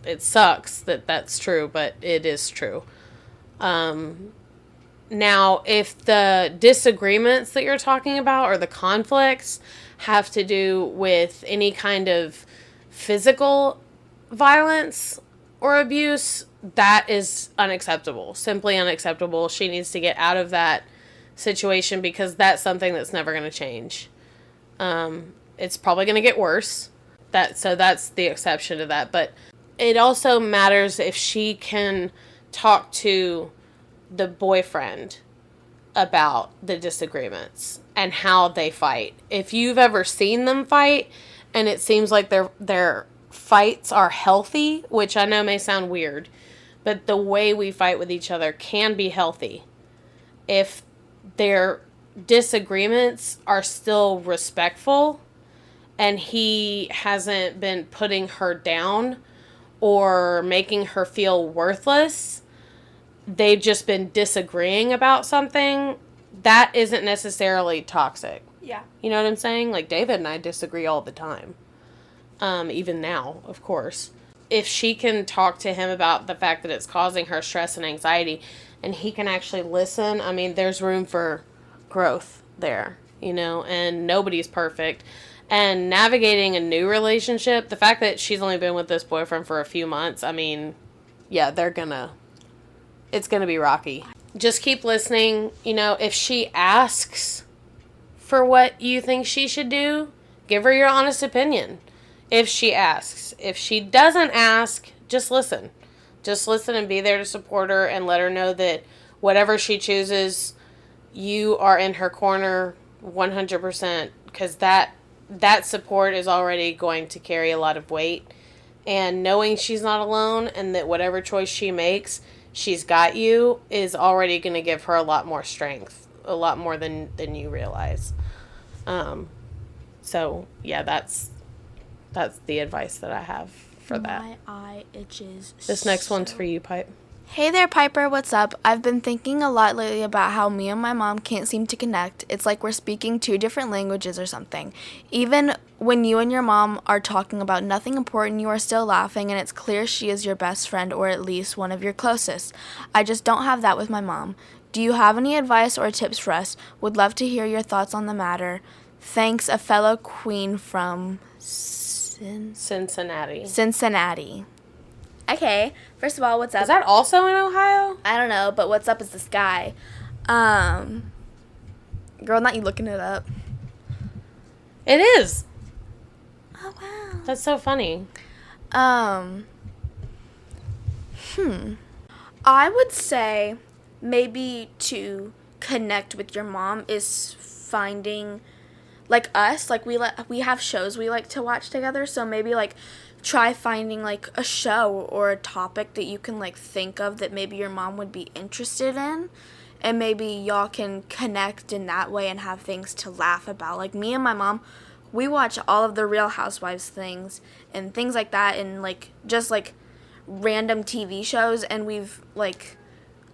It sucks that that's true, but it is true. Now, if the disagreements that you're talking about or the conflicts have to do with any kind of physical violence or abuse, that is unacceptable. Simply unacceptable. She needs to get out of that situation, because that's something that's never going to change. It's probably going to get worse. So that's the exception to that. But it also matters if she can talk to the boyfriend about the disagreements and how they fight. If you've ever seen them fight and it seems like their fights are healthy, which I know may sound weird, but the way we fight with each other can be healthy if they're disagreements are still respectful, and he hasn't been putting her down or making her feel worthless. They've just been disagreeing about something. That isn't necessarily toxic. Yeah. You know what I'm saying? Like, David and I disagree all the time. Even now, of course. If she can talk to him about the fact that it's causing her stress and anxiety, and he can actually listen, I mean, there's room for growth there, you know, and nobody's perfect. And navigating a new relationship, the fact that she's only been with this boyfriend for a few months, I mean, yeah, it's gonna be rocky. Just keep listening. You know, if she asks for what you think she should do, give her your honest opinion. If she asks. If she doesn't ask, just listen. Just listen and be there to support her and let her know that whatever she chooses, you are in her corner 100%, because that support is already going to carry a lot of weight. And knowing she's not alone and that whatever choice she makes, she's got you, is already going to give her a lot more strength, a lot more than you realize. So yeah, that's the advice that I have for that. My eye itches. This next one's for you, Pipe. Hey there, Piper, what's up? I've been thinking a lot lately about how me and my mom can't seem to connect. It's like we're speaking two different languages or something. Even when you and your mom are talking about nothing important, you are still laughing, and it's clear she is your best friend, or at least one of your closest. I just don't have that with my mom. Do you have any advice or tips for us? Would love to hear your thoughts on the matter. Thanks, a fellow queen from Cincinnati. Okay, first of all, what's up? Is that also in Ohio? I don't know, but what's up is this guy. Girl, not you looking it up. It is. Oh, wow. That's so funny. I would say maybe to connect with your mom is finding, like us, like we have shows we like to watch together, so maybe like try finding like a show or a topic that you can like think of that maybe your mom would be interested in, and maybe y'all can connect in that way and have things to laugh about. Like me and my mom, we watch all of the Real Housewives things and things like that, and like just like random TV shows, and we've like,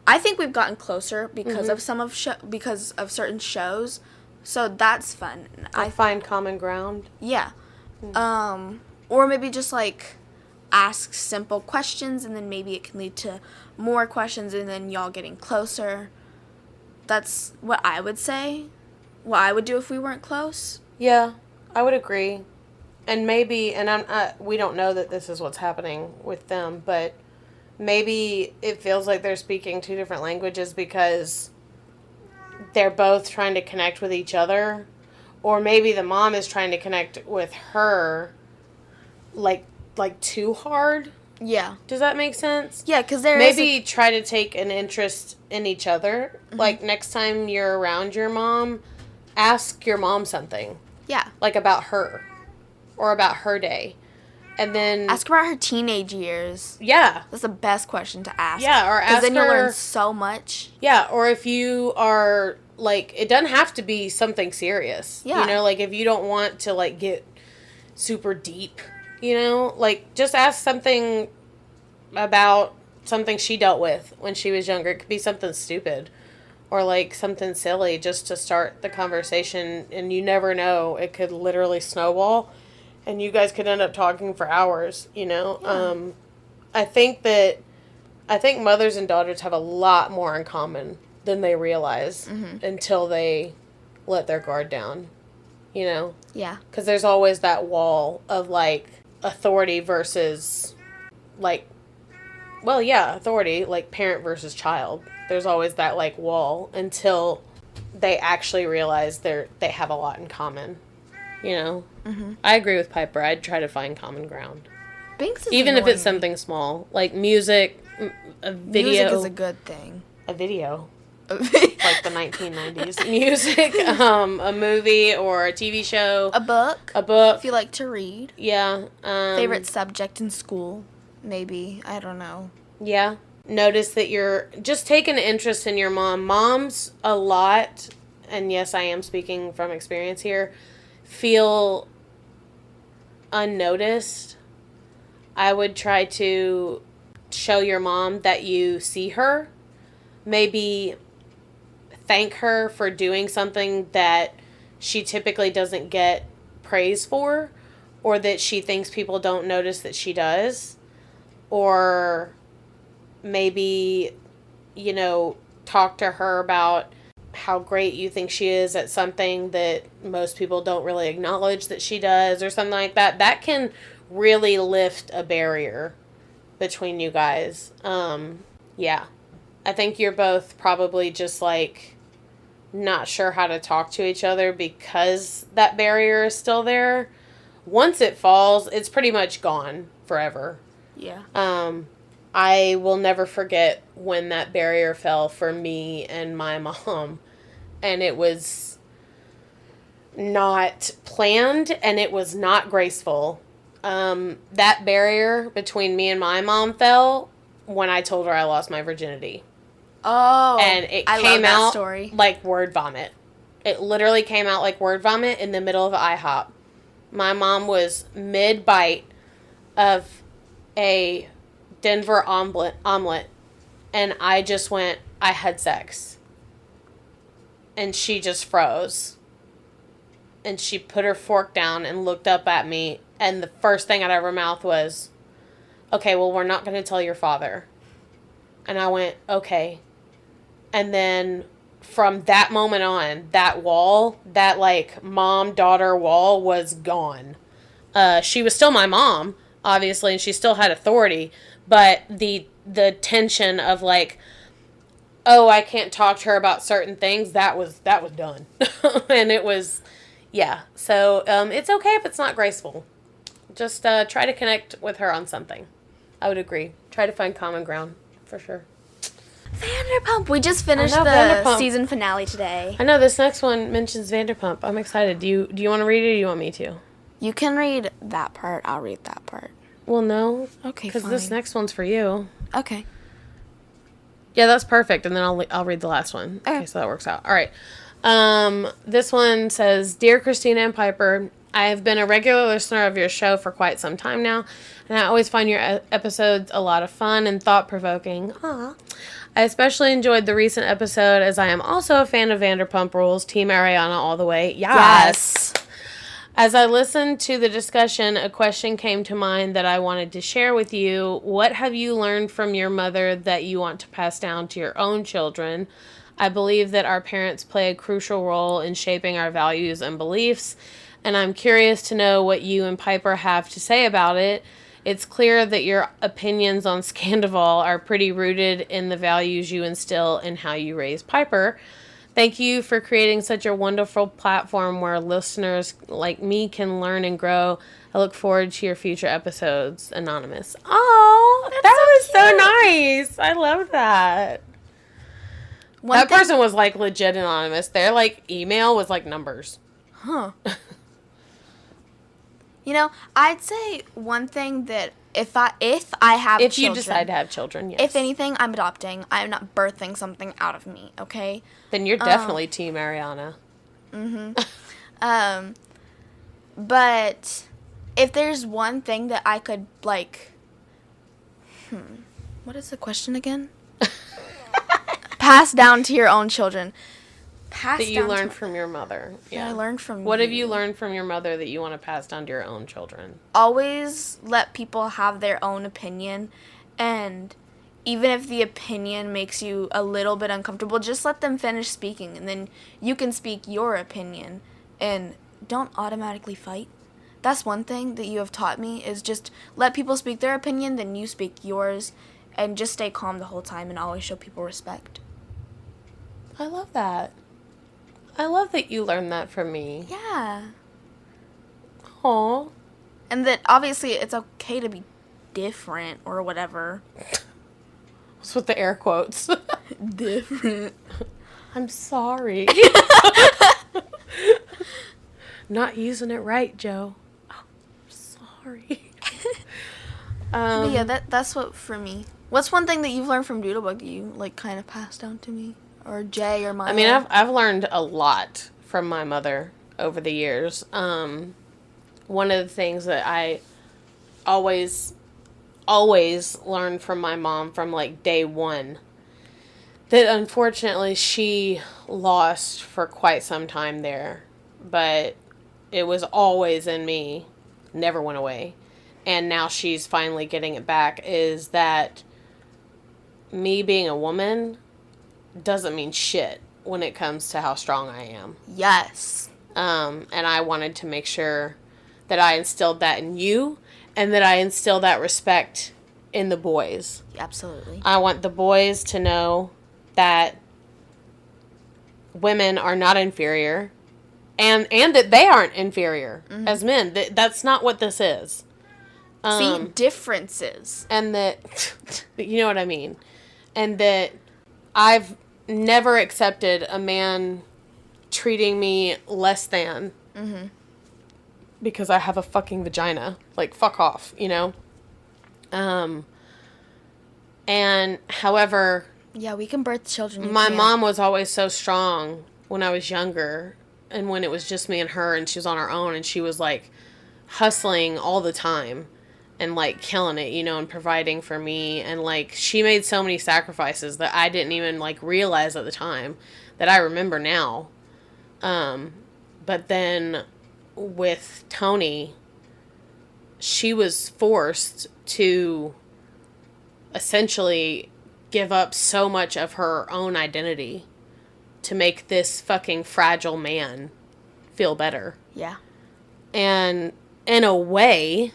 I think we've gotten closer because of because of certain shows, so that's fun. I find common ground. Yeah. Or maybe just like ask simple questions, and then maybe it can lead to more questions, and then y'all getting closer. That's what I would say. What I would do if we weren't close. Yeah, I would agree. And maybe, and we don't know that this is what's happening with them, but maybe it feels like they're speaking two different languages because they're both trying to connect with each other. Or maybe the mom is trying to connect with her like too hard. Yeah. Does that make sense? Yeah, because there maybe try to take an interest in each other. Mm-hmm. Like next time you're around your mom, ask your mom something. Yeah. Like about her or about her day. And then ask about her teenage years. Yeah. That's the best question to ask. Yeah, or ask her. Because then you'll learn so much. Yeah, or if you are, like, it doesn't have to be something serious. Yeah. You know, like, if you don't want to, like, get super deep, you know? Like, just ask something about something she dealt with when she was younger. It could be something stupid or, like, something silly just to start the conversation. And you never know. It could literally snowball. And you guys could end up talking for hours, you know? Yeah. I think mothers and daughters have a lot more in common than they realize until they let their guard down, you know? Yeah. Because there's always that wall of, like, authority versus, like, well, yeah, authority, like, parent versus child. There's always that, like, wall until they actually realize they have a lot in common. You know? Mm-hmm. I agree with Piper. I'd try to find common ground. Binks is even if it's something small. Like music, a video. Music is a good thing. A video. Like the 1990s. Music, a movie or a TV show. A book. If you like to read. Yeah. Favorite subject in school. Maybe. I don't know. Yeah. Notice that you're just taking an interest in your mom. Moms, a lot, and yes, I am speaking from experience here, feel unnoticed, I would try to show your mom that you see her. Maybe thank her for doing something that she typically doesn't get praise for, or that she thinks people don't notice that she does. Or maybe, talk to her about how great you think she is at something that most people don't really acknowledge that she does, or something like that. That can really lift a barrier between you guys. Yeah. I think you're both probably just like not sure how to talk to each other because that barrier is still there. Once it falls, it's pretty much gone forever. Yeah. I will never forget when that barrier fell for me and my mom, and it was not planned and it was not graceful. That barrier between me and my mom fell when I told her I lost my virginity. Oh, And it I came love that out story. like word vomit. It literally came out like word vomit in the middle of IHOP. My mom was mid-bite of a Denver omelet, and I just went, I had sex. And she just froze. And she put her fork down and looked up at me, and the first thing out of her mouth was, okay, well, we're not going to tell your father. And I went, okay. And then from that moment on, that wall, that like mom-daughter wall was gone. She was still my mom, obviously, and she still had authority, but the tension of like, oh, I can't talk to her about certain things, that was done. And it was, yeah. So it's okay if it's not graceful. Just try to connect with her on something. I would agree. Try to find common ground, for sure. Vanderpump. We just finished I know, the Vanderpump. season finale today. I know this next one mentions Vanderpump. I'm excited. Do you want to read it or do you want me to? You can read that part. I'll read that part. Well, no. Okay, Because fine. this next one's for you. Okay. Yeah, that's perfect. And then I'll read the last one. Okay, so that works out. All right. This one says, Dear Christina and Piper, I have been a regular listener of your show for quite some time now, and I always find your episodes a lot of fun and thought-provoking. Aww. I especially enjoyed the recent episode as I am also a fan of Vanderpump Rules, Team Ariana all the way. Yes. As I listened to the discussion, a question came to mind that I wanted to share with you. What have you learned from your mother that you want to pass down to your own children? I believe that our parents play a crucial role in shaping our values and beliefs, and I'm curious to know what you and Piper have to say about it. It's clear that your opinions on Scandival are pretty rooted in the values you instill and how you raise Piper. Thank you for creating such a wonderful platform where listeners like me can learn and grow. I look forward to your future episodes. Anonymous. Oh, that was so nice. I love that. That person was like legit anonymous. Their like email was like numbers. Huh. You know, I'd say one thing that if I have if children, you decide to have children, yes. If anything, I'm adopting. I'm not birthing something out of me, okay? Then you're definitely Team Ariana. But if there's one thing that I could like what is the question again? Pass down to your own children. That you learned from your mother. Yeah, I learned from What have you learned from your mother that you want to pass down to your own children? Always let people have their own opinion, and even if the opinion makes you a little bit uncomfortable, just let them finish speaking, and then you can speak your opinion, and don't automatically fight. That's one thing that you have taught me, is just let people speak their opinion, then you speak yours, and just stay calm the whole time and always show people respect. I love that. I love that you learned that from me. Yeah. Aw. And that obviously it's okay to be different or whatever. What's with the air quotes? Different. I'm sorry. Not using it right, Joe. Oh, sorry. But yeah, that's what for me. What's one thing that you've learned from Doodlebug that you like kind of passed down to me? or Jay or Maya. I mean, I've learned a lot from my mother over the years. One of the things that I always learned from my mom from like day one, that unfortunately she lost for quite some time there, but it was always in me, never went away, and now she's finally getting it back, is that me being a woman doesn't mean shit when it comes to how strong I am. Yes. And I wanted to make sure that I instilled that in you, and that I instill that respect in the boys. Absolutely. I want the boys to know that women are not inferior, and that they aren't inferior as men. That's not what this is. See, differences. And that, you know what I mean? And that I've never accepted a man treating me less than because I have a fucking vagina. Like, fuck off, you know? And however, Yeah, we can birth children. You my can't. mom was always so strong when I was younger, and when it was just me and her, and she was on her own, and she was like hustling all the time and like killing it, you know, and providing for me, and like she made so many sacrifices that I didn't even like realize at the time, that I remember now. But then with Tony, she was forced to essentially give up so much of her own identity to make this fucking fragile man feel better. Yeah. And in a way,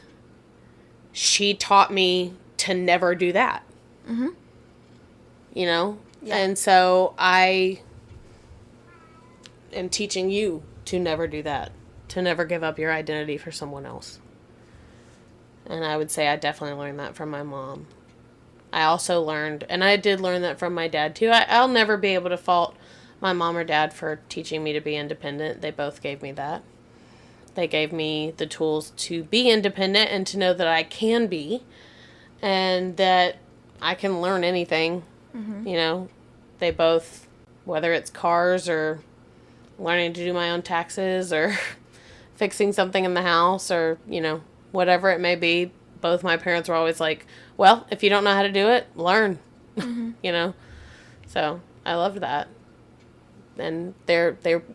she taught me to never do that. Mm-hmm. You know? Yeah. And so I am teaching you to never do that. To never give up your identity for someone else. And I would say I definitely learned that from my mom. I also learned, and I did learn that from my dad too. I'll never be able to fault my mom or dad for teaching me to be independent. They both gave me that. They gave me the tools to be independent and to know that I can be, and that I can learn anything. Mm-hmm. You know, they both, whether it's cars or learning to do my own taxes or fixing something in the house or, you know, whatever it may be, both my parents were always like, well, if you don't know how to do it, learn. Mm-hmm. You know? So, I loved that. And they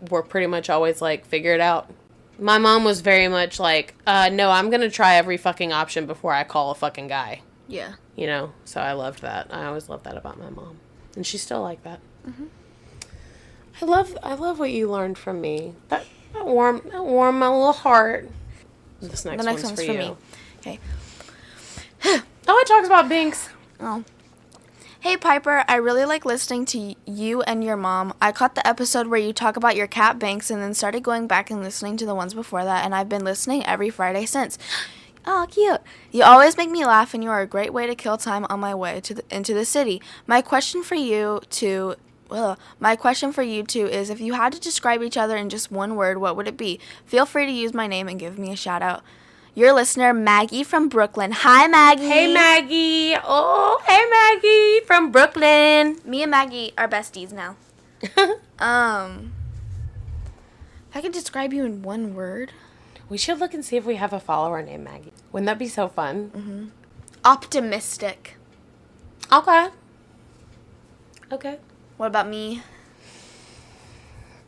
were pretty much always like, figure it out. My mom was very much like, no, I'm going to try every fucking option before I call a fucking guy. Yeah. You know? So, I loved that. I always loved that about my mom. And she's still like that. Mm-hmm. I love what you learned from me. That warmed my little heart. This next one's for you. Me. Okay. Oh, it talks about Binks. Oh. Hey, Piper, I really like listening to you and your mom. I caught the episode where you talk about your cat Binks and then started going back and listening to the ones before that, and I've been listening every Friday since. Oh, cute. You always make me laugh, and you are a great way to kill time on my way into the city. My question for you two is, if you had to describe each other in just one word, what would it be? Feel free to use my name and give me a shout out. Your listener, Maggie from Brooklyn. Hi, Maggie. Hey, Maggie. Oh, hey, Maggie from Brooklyn. Me and Maggie are besties now. If I could describe you in one word. We should look and see if we have a follower named Maggie. Wouldn't that be so fun? Mm-hmm. Optimistic. Okay. Okay. What about me?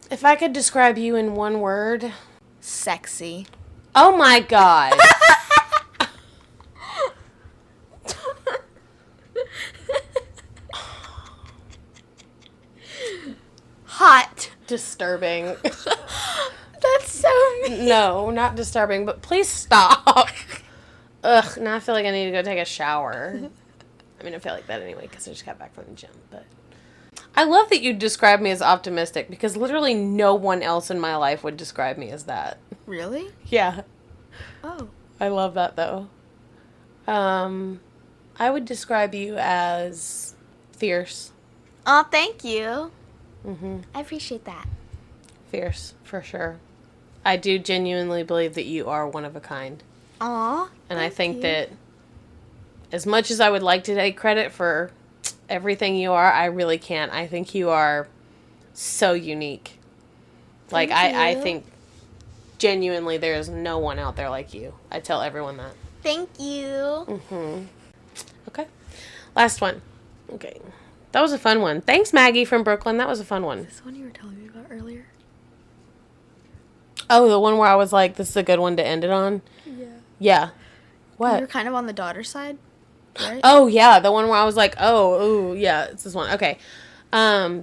If I could describe you in one word. Sexy. Oh my God. Hot. Disturbing. That's so mean. No, not disturbing, but please stop. Ugh, now I feel like I need to go take a shower. I mean, I feel like that anyway because I just got back from the gym, but I love that you describe me as optimistic because literally no one else in my life would describe me as that. Really? Yeah. Oh. I love that though. I would describe you as fierce. Oh, thank you. Mm-hmm. I appreciate that. Fierce, for sure. I do genuinely believe that you are one of a kind. Aw. And I think that as much as I would like to take credit for everything you are, I really can't. I think you are so unique. Like, Thank I you. think genuinely there is no one out there like you. I tell everyone that. Thank you. Okay. Last one. Okay. That was a fun one. Thanks, Maggie from Brooklyn. That was a fun one. This one you were telling me about earlier? Oh, the one where I was like, this is a good one to end it on? Yeah. Yeah. You What? were kind of on the daughter side, right? Oh, yeah. The one where I was like, oh, ooh, yeah, it's this one. Okay.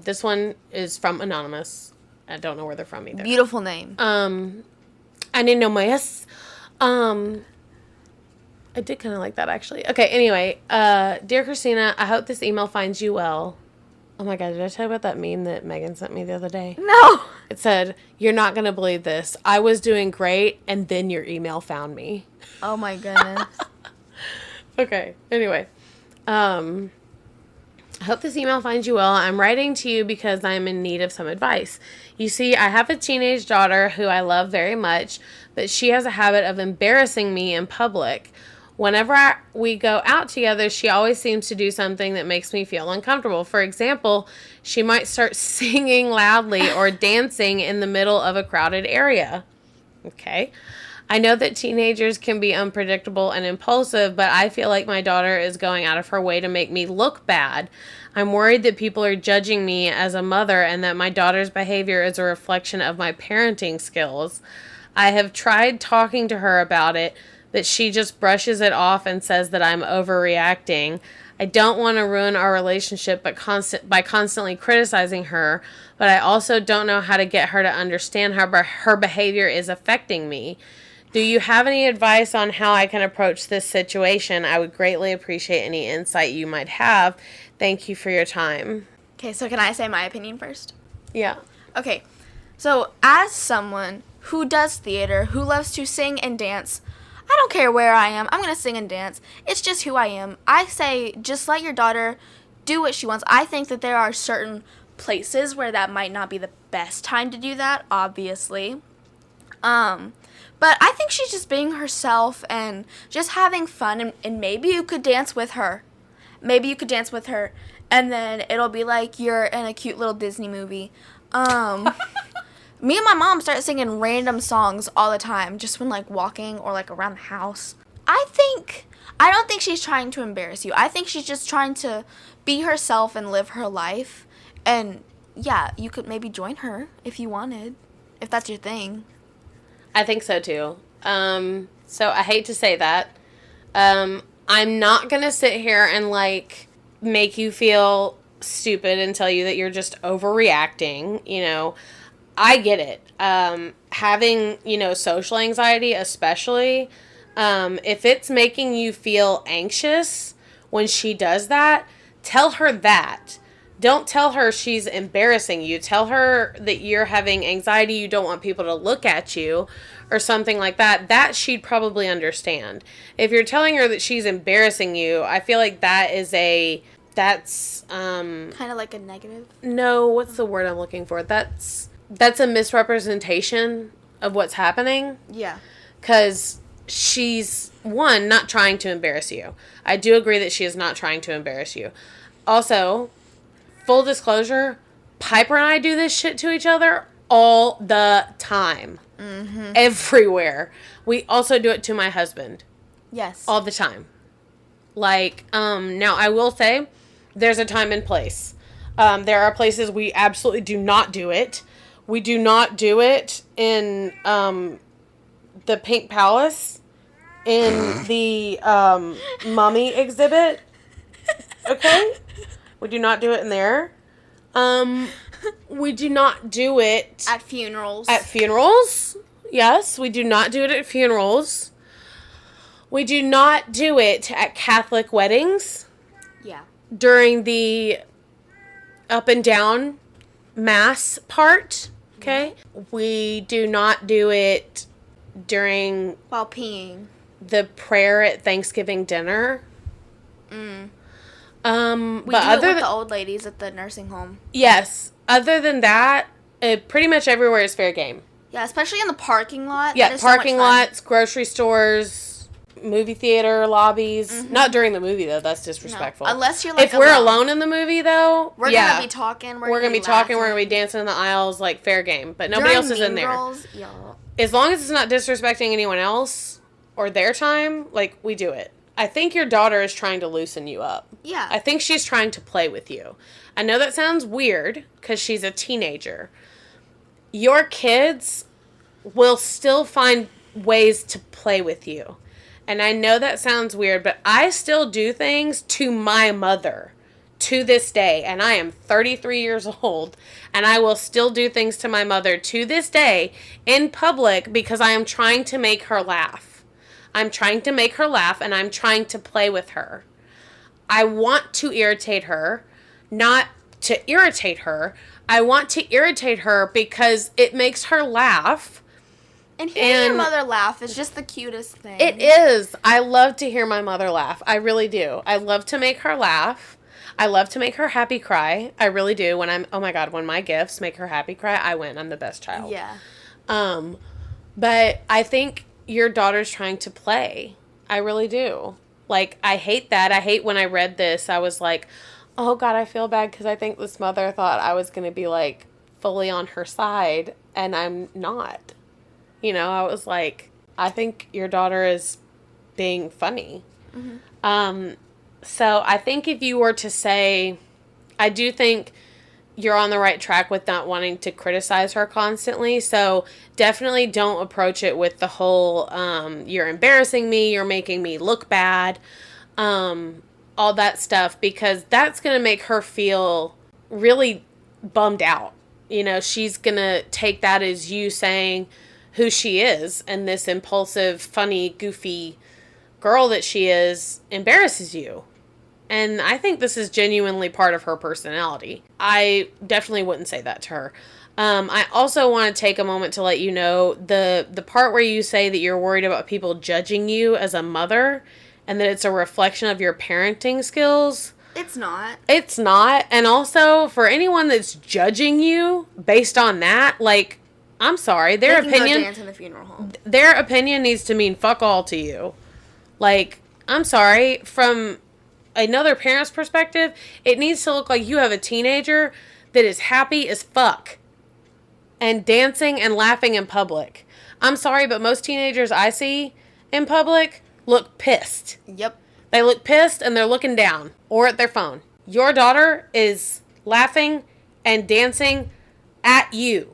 This one is from Anonymous. I don't know where they're from either. Beautiful name. Anonymous. I did kind of like that, actually. Okay, anyway. Dear Christina, I hope this email finds you well. Oh my God, did I tell you about that meme that Megan sent me the other day? No. It said, you're not going to believe this. I was doing great, and then your email found me. Oh my goodness. Okay, anyway. I hope this email finds you well. I'm writing to you because I'm in need of some advice. You see, I have a teenage daughter who I love very much, but she has a habit of embarrassing me in public. Whenever we go out together, she always seems to do something that makes me feel uncomfortable. For example, she might start singing loudly or dancing in the middle of a crowded area. Okay. I know that teenagers can be unpredictable and impulsive, but I feel like my daughter is going out of her way to make me look bad. I'm worried that people are judging me as a mother and that my daughter's behavior is a reflection of my parenting skills. I have tried talking to her about it, but she just brushes it off and says that I'm overreacting. I don't want to ruin our relationship by constantly criticizing her, but I also don't know how to get her to understand how her behavior is affecting me. Do you have any advice on how I can approach this situation? I would greatly appreciate any insight you might have. Thank you for your time. Okay, so can I say my opinion first? Yeah. Okay, so as someone who does theater, who loves to sing and dance, I don't care where I am, I'm going to sing and dance. It's just who I am. I say just let your daughter do what she wants. I think that there are certain places where that might not be the best time to do that, obviously. But I think she's just being herself and just having fun, and maybe you could dance with her. Maybe you could dance with her, and then it'll be like you're in a cute little Disney movie. Me and my mom start singing random songs all the time, just when like walking or like around the house. I don't think she's trying to embarrass you. I think she's just trying to be herself and live her life. And yeah, you could maybe join her if you wanted, if that's your thing. I think so too. So I hate to say that. I'm not going to sit here and like make you feel stupid and tell you that you're just overreacting. You know, I get it. Having, social anxiety, especially, if it's making you feel anxious when she does that, tell her that. Don't tell her she's embarrassing you. Tell her that you're having anxiety, you don't want people to look at you or something like that. That she'd probably understand. If you're telling her that she's embarrassing you, I feel like that's kind of like a negative. No, what's the word I'm looking for? That's a misrepresentation of what's happening. Yeah. Because she's, one, not trying to embarrass you. I do agree that she is not trying to embarrass you. Also, full disclosure, Piper and I do this shit to each other all the time. Mm-hmm. Everywhere. We also do it to my husband. Yes. All the time. Like, now I will say, there's a time and place. There are places we absolutely do not do it. We do not do it in the Pink Palace, in the Mummy exhibit. Okay? We do not do it in there. We do not do it at funerals. At funerals. Yes, we do not do it at funerals. We do not do it at Catholic weddings. Yeah. During the up and down mass part. Okay? We do not do it during while peeing. The prayer at Thanksgiving dinner. We do it with the old ladies at the nursing home. Yes. Other than that, pretty much everywhere is fair game. Yeah, especially in the parking lot. Yeah, parking lots, grocery stores, movie theater lobbies. Not during the movie, though. That's disrespectful. No. Unless you're, like, if we're alone. alone in the movie, though, We're going to be talking. We're going to be talking. We're going to be dancing in the aisles, like, fair game. But nobody else is in there. As long as it's not disrespecting anyone else or their time, like, we do it. I think your daughter is trying to loosen you up. Yeah. I think she's trying to play with you. I know that sounds weird because she's a teenager. Your kids will still find ways to play with you. And I know that sounds weird, but I still do things to my mother to this day. And I am 33 years old, and I will still do things to my mother to this day in public because I am trying to make her laugh. I'm trying to make her laugh, and I'm trying to play with her. I want to irritate her, not to irritate her. I want to irritate her because it makes her laugh. And hearing your mother laugh is just the cutest thing. It is. I love to hear my mother laugh. I really do. I love to make her laugh. I love to make her happy cry. I really do. When my gifts make her happy cry, I win. I'm the best child. Yeah. But I think your daughter's trying to play. I really do. Like, I hate that. I hate when I read this, I was like, oh God, I feel bad because I think this mother thought I was going to be, like, fully on her side, and I'm not. You know, I was like, I think your daughter is being funny. Mm-hmm. So I think if you were to say, I do think you're on the right track with not wanting to criticize her constantly. So definitely don't approach it with the whole, you're embarrassing me, you're making me look bad, all that stuff, because that's going to make her feel really bummed out. You know, she's going to take that as you saying who she is, and this impulsive, funny, goofy girl that she is embarrasses you. And I think this is genuinely part of her personality. I definitely wouldn't say that to her. I also want to take a moment to let you know the part where you say that you're worried about people judging you as a mother and that it's a reflection of your parenting skills. It's not. It's not. And also, for anyone that's judging you based on that, like, I'm sorry, their opinion, go dance in the funeral home. Their opinion needs to mean fuck all to you. Like, I'm sorry, from another parent's perspective, it needs to look like you have a teenager that is happy as fuck and dancing and laughing in public. I'm sorry, but most teenagers I see in public look pissed. Yep. They look pissed and they're looking down or at their phone. Your daughter is laughing and dancing at you.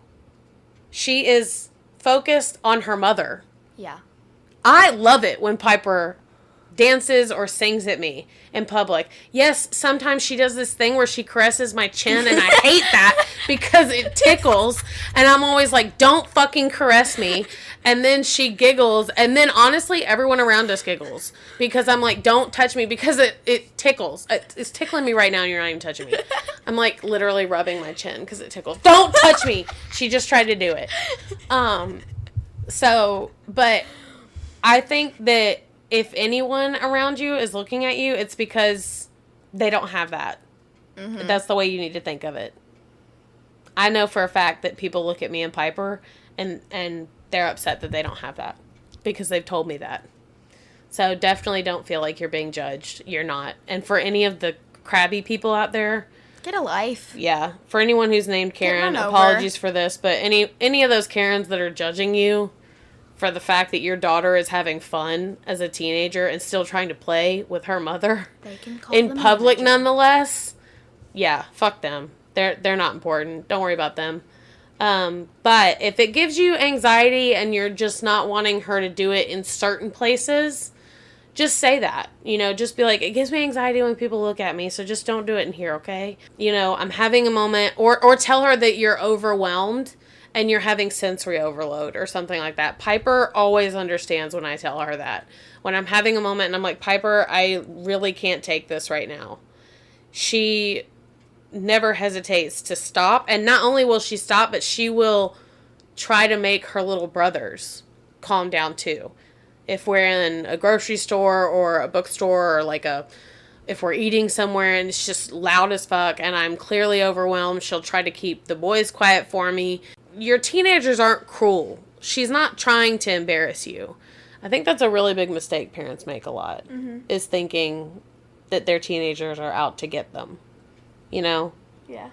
She is focused on her mother. Yeah. I love it when Piper dances or sings at me in public. Yes, sometimes she does this thing where she caresses my chin, and I hate that because it tickles, and I'm always like, don't fucking caress me. And then she giggles, and then honestly, everyone around us giggles because I'm like, don't touch me because it tickles. It's tickling me right now, and you're not even touching me. I'm like literally rubbing my chin because it tickles. Don't touch me. She just tried to do it. But I think that if anyone around you is looking at you, it's because they don't have that. Mm-hmm. That's the way you need to think of it. I know for a fact that people look at me and Piper and they're upset that they don't have that because they've told me that. So definitely don't feel like you're being judged. You're not. And for any of the crabby people out there, get a life. Yeah. For anyone who's named Karen, apologies for this, but any of those Karens that are judging you for the fact that your daughter is having fun as a teenager and still trying to play with her mother in public nonetheless, yeah, fuck them. They're not important. Don't worry about them. But if it gives you anxiety and you're just not wanting her to do it in certain places, just say that. You know, just be like, it gives me anxiety when people look at me, so just don't do it in here, okay? You know, I'm having a moment, or tell her that you're overwhelmed and you're having sensory overload or something like that. Piper always understands when I tell her that. When I'm having a moment and I'm like, Piper, I really can't take this right now. She never hesitates to stop. And not only will she stop, but she will try to make her little brothers calm down too. If we're in a grocery store or a bookstore or if we're eating somewhere and it's just loud as fuck and I'm clearly overwhelmed, she'll try to keep the boys quiet for me. Your teenagers aren't cruel. She's not trying to embarrass you. I think that's a really big mistake parents make a lot, is thinking that their teenagers are out to get them. You know? Yeah.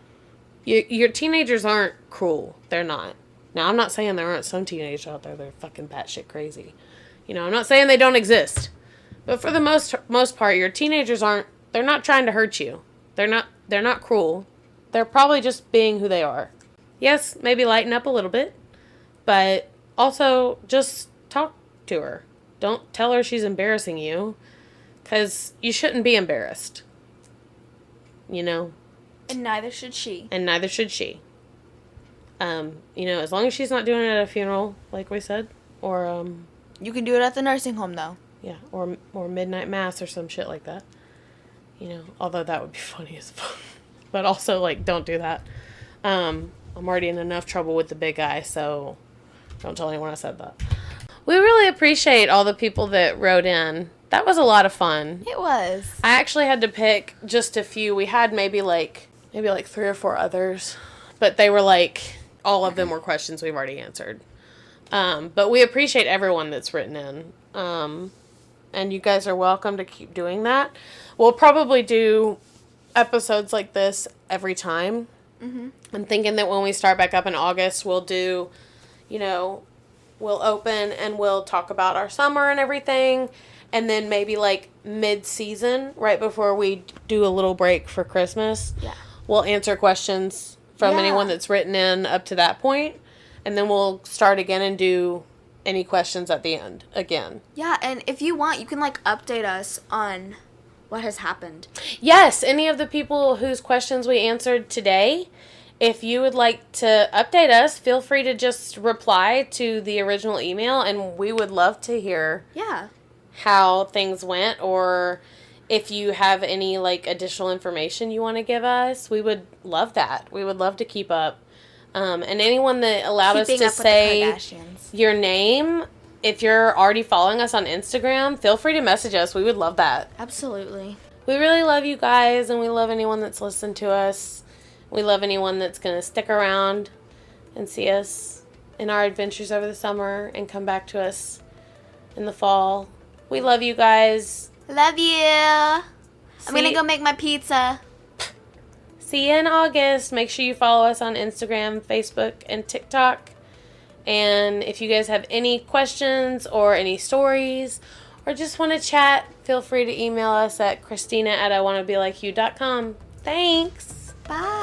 Your teenagers aren't cruel. They're not. Now, I'm not saying there aren't some teenagers out there that are fucking batshit crazy. You know, I'm not saying they don't exist. But for the most part, your teenagers they're not trying to hurt you. They're not cruel. They're probably just being who they are. Yes, maybe lighten up a little bit, but also just talk to her. Don't tell her she's embarrassing you, because you shouldn't be embarrassed. You know? And neither should she. And neither should she. You know, as long as she's not doing it at a funeral, like we said, or You can do it at the nursing home, though. yeah, or midnight mass or some shit like that. You know, although that would be funny as fuck. But also, like, don't do that. I'm already in enough trouble with the big guy, so don't tell anyone I said that. We really appreciate all the people that wrote in. That was a lot of fun. It was. I actually had to pick just a few. We had maybe like 3 or 4 others, but they were like, all of them were questions we've already answered. But we appreciate everyone that's written in. And you guys are welcome to keep doing that. We'll probably do episodes like this every time. I'm thinking that when we start back up in August, we'll do, you know, we'll open and we'll talk about our summer and everything. And then maybe like mid-season, right before we do a little break for Christmas, we'll answer questions from anyone that's written in up to that point. And then we'll start again and do any questions at the end again. Yeah, and if you want, you can, like, update us on what has happened. Yes, any of the people whose questions we answered today, if you would like to update us, feel free to just reply to the original email, and we would love to hear how things went, or if you have any, like, additional information you want to give us. We would love that. We would love to keep up. And anyone that allowed us to say your name, if you're already following us on Instagram, feel free to message us. We would love that. Absolutely. We really love you guys, and we love anyone that's listened to us. We love anyone that's going to stick around and see us in our adventures over the summer and come back to us in the fall. We love you guys. Love you. I'm going to go make my pizza. See you in August. Make sure you follow us on Instagram, Facebook, and TikTok. And if you guys have any questions or any stories or just want to chat, feel free to email us at Christina@iwannabelikeyou.com. Thanks. Bye.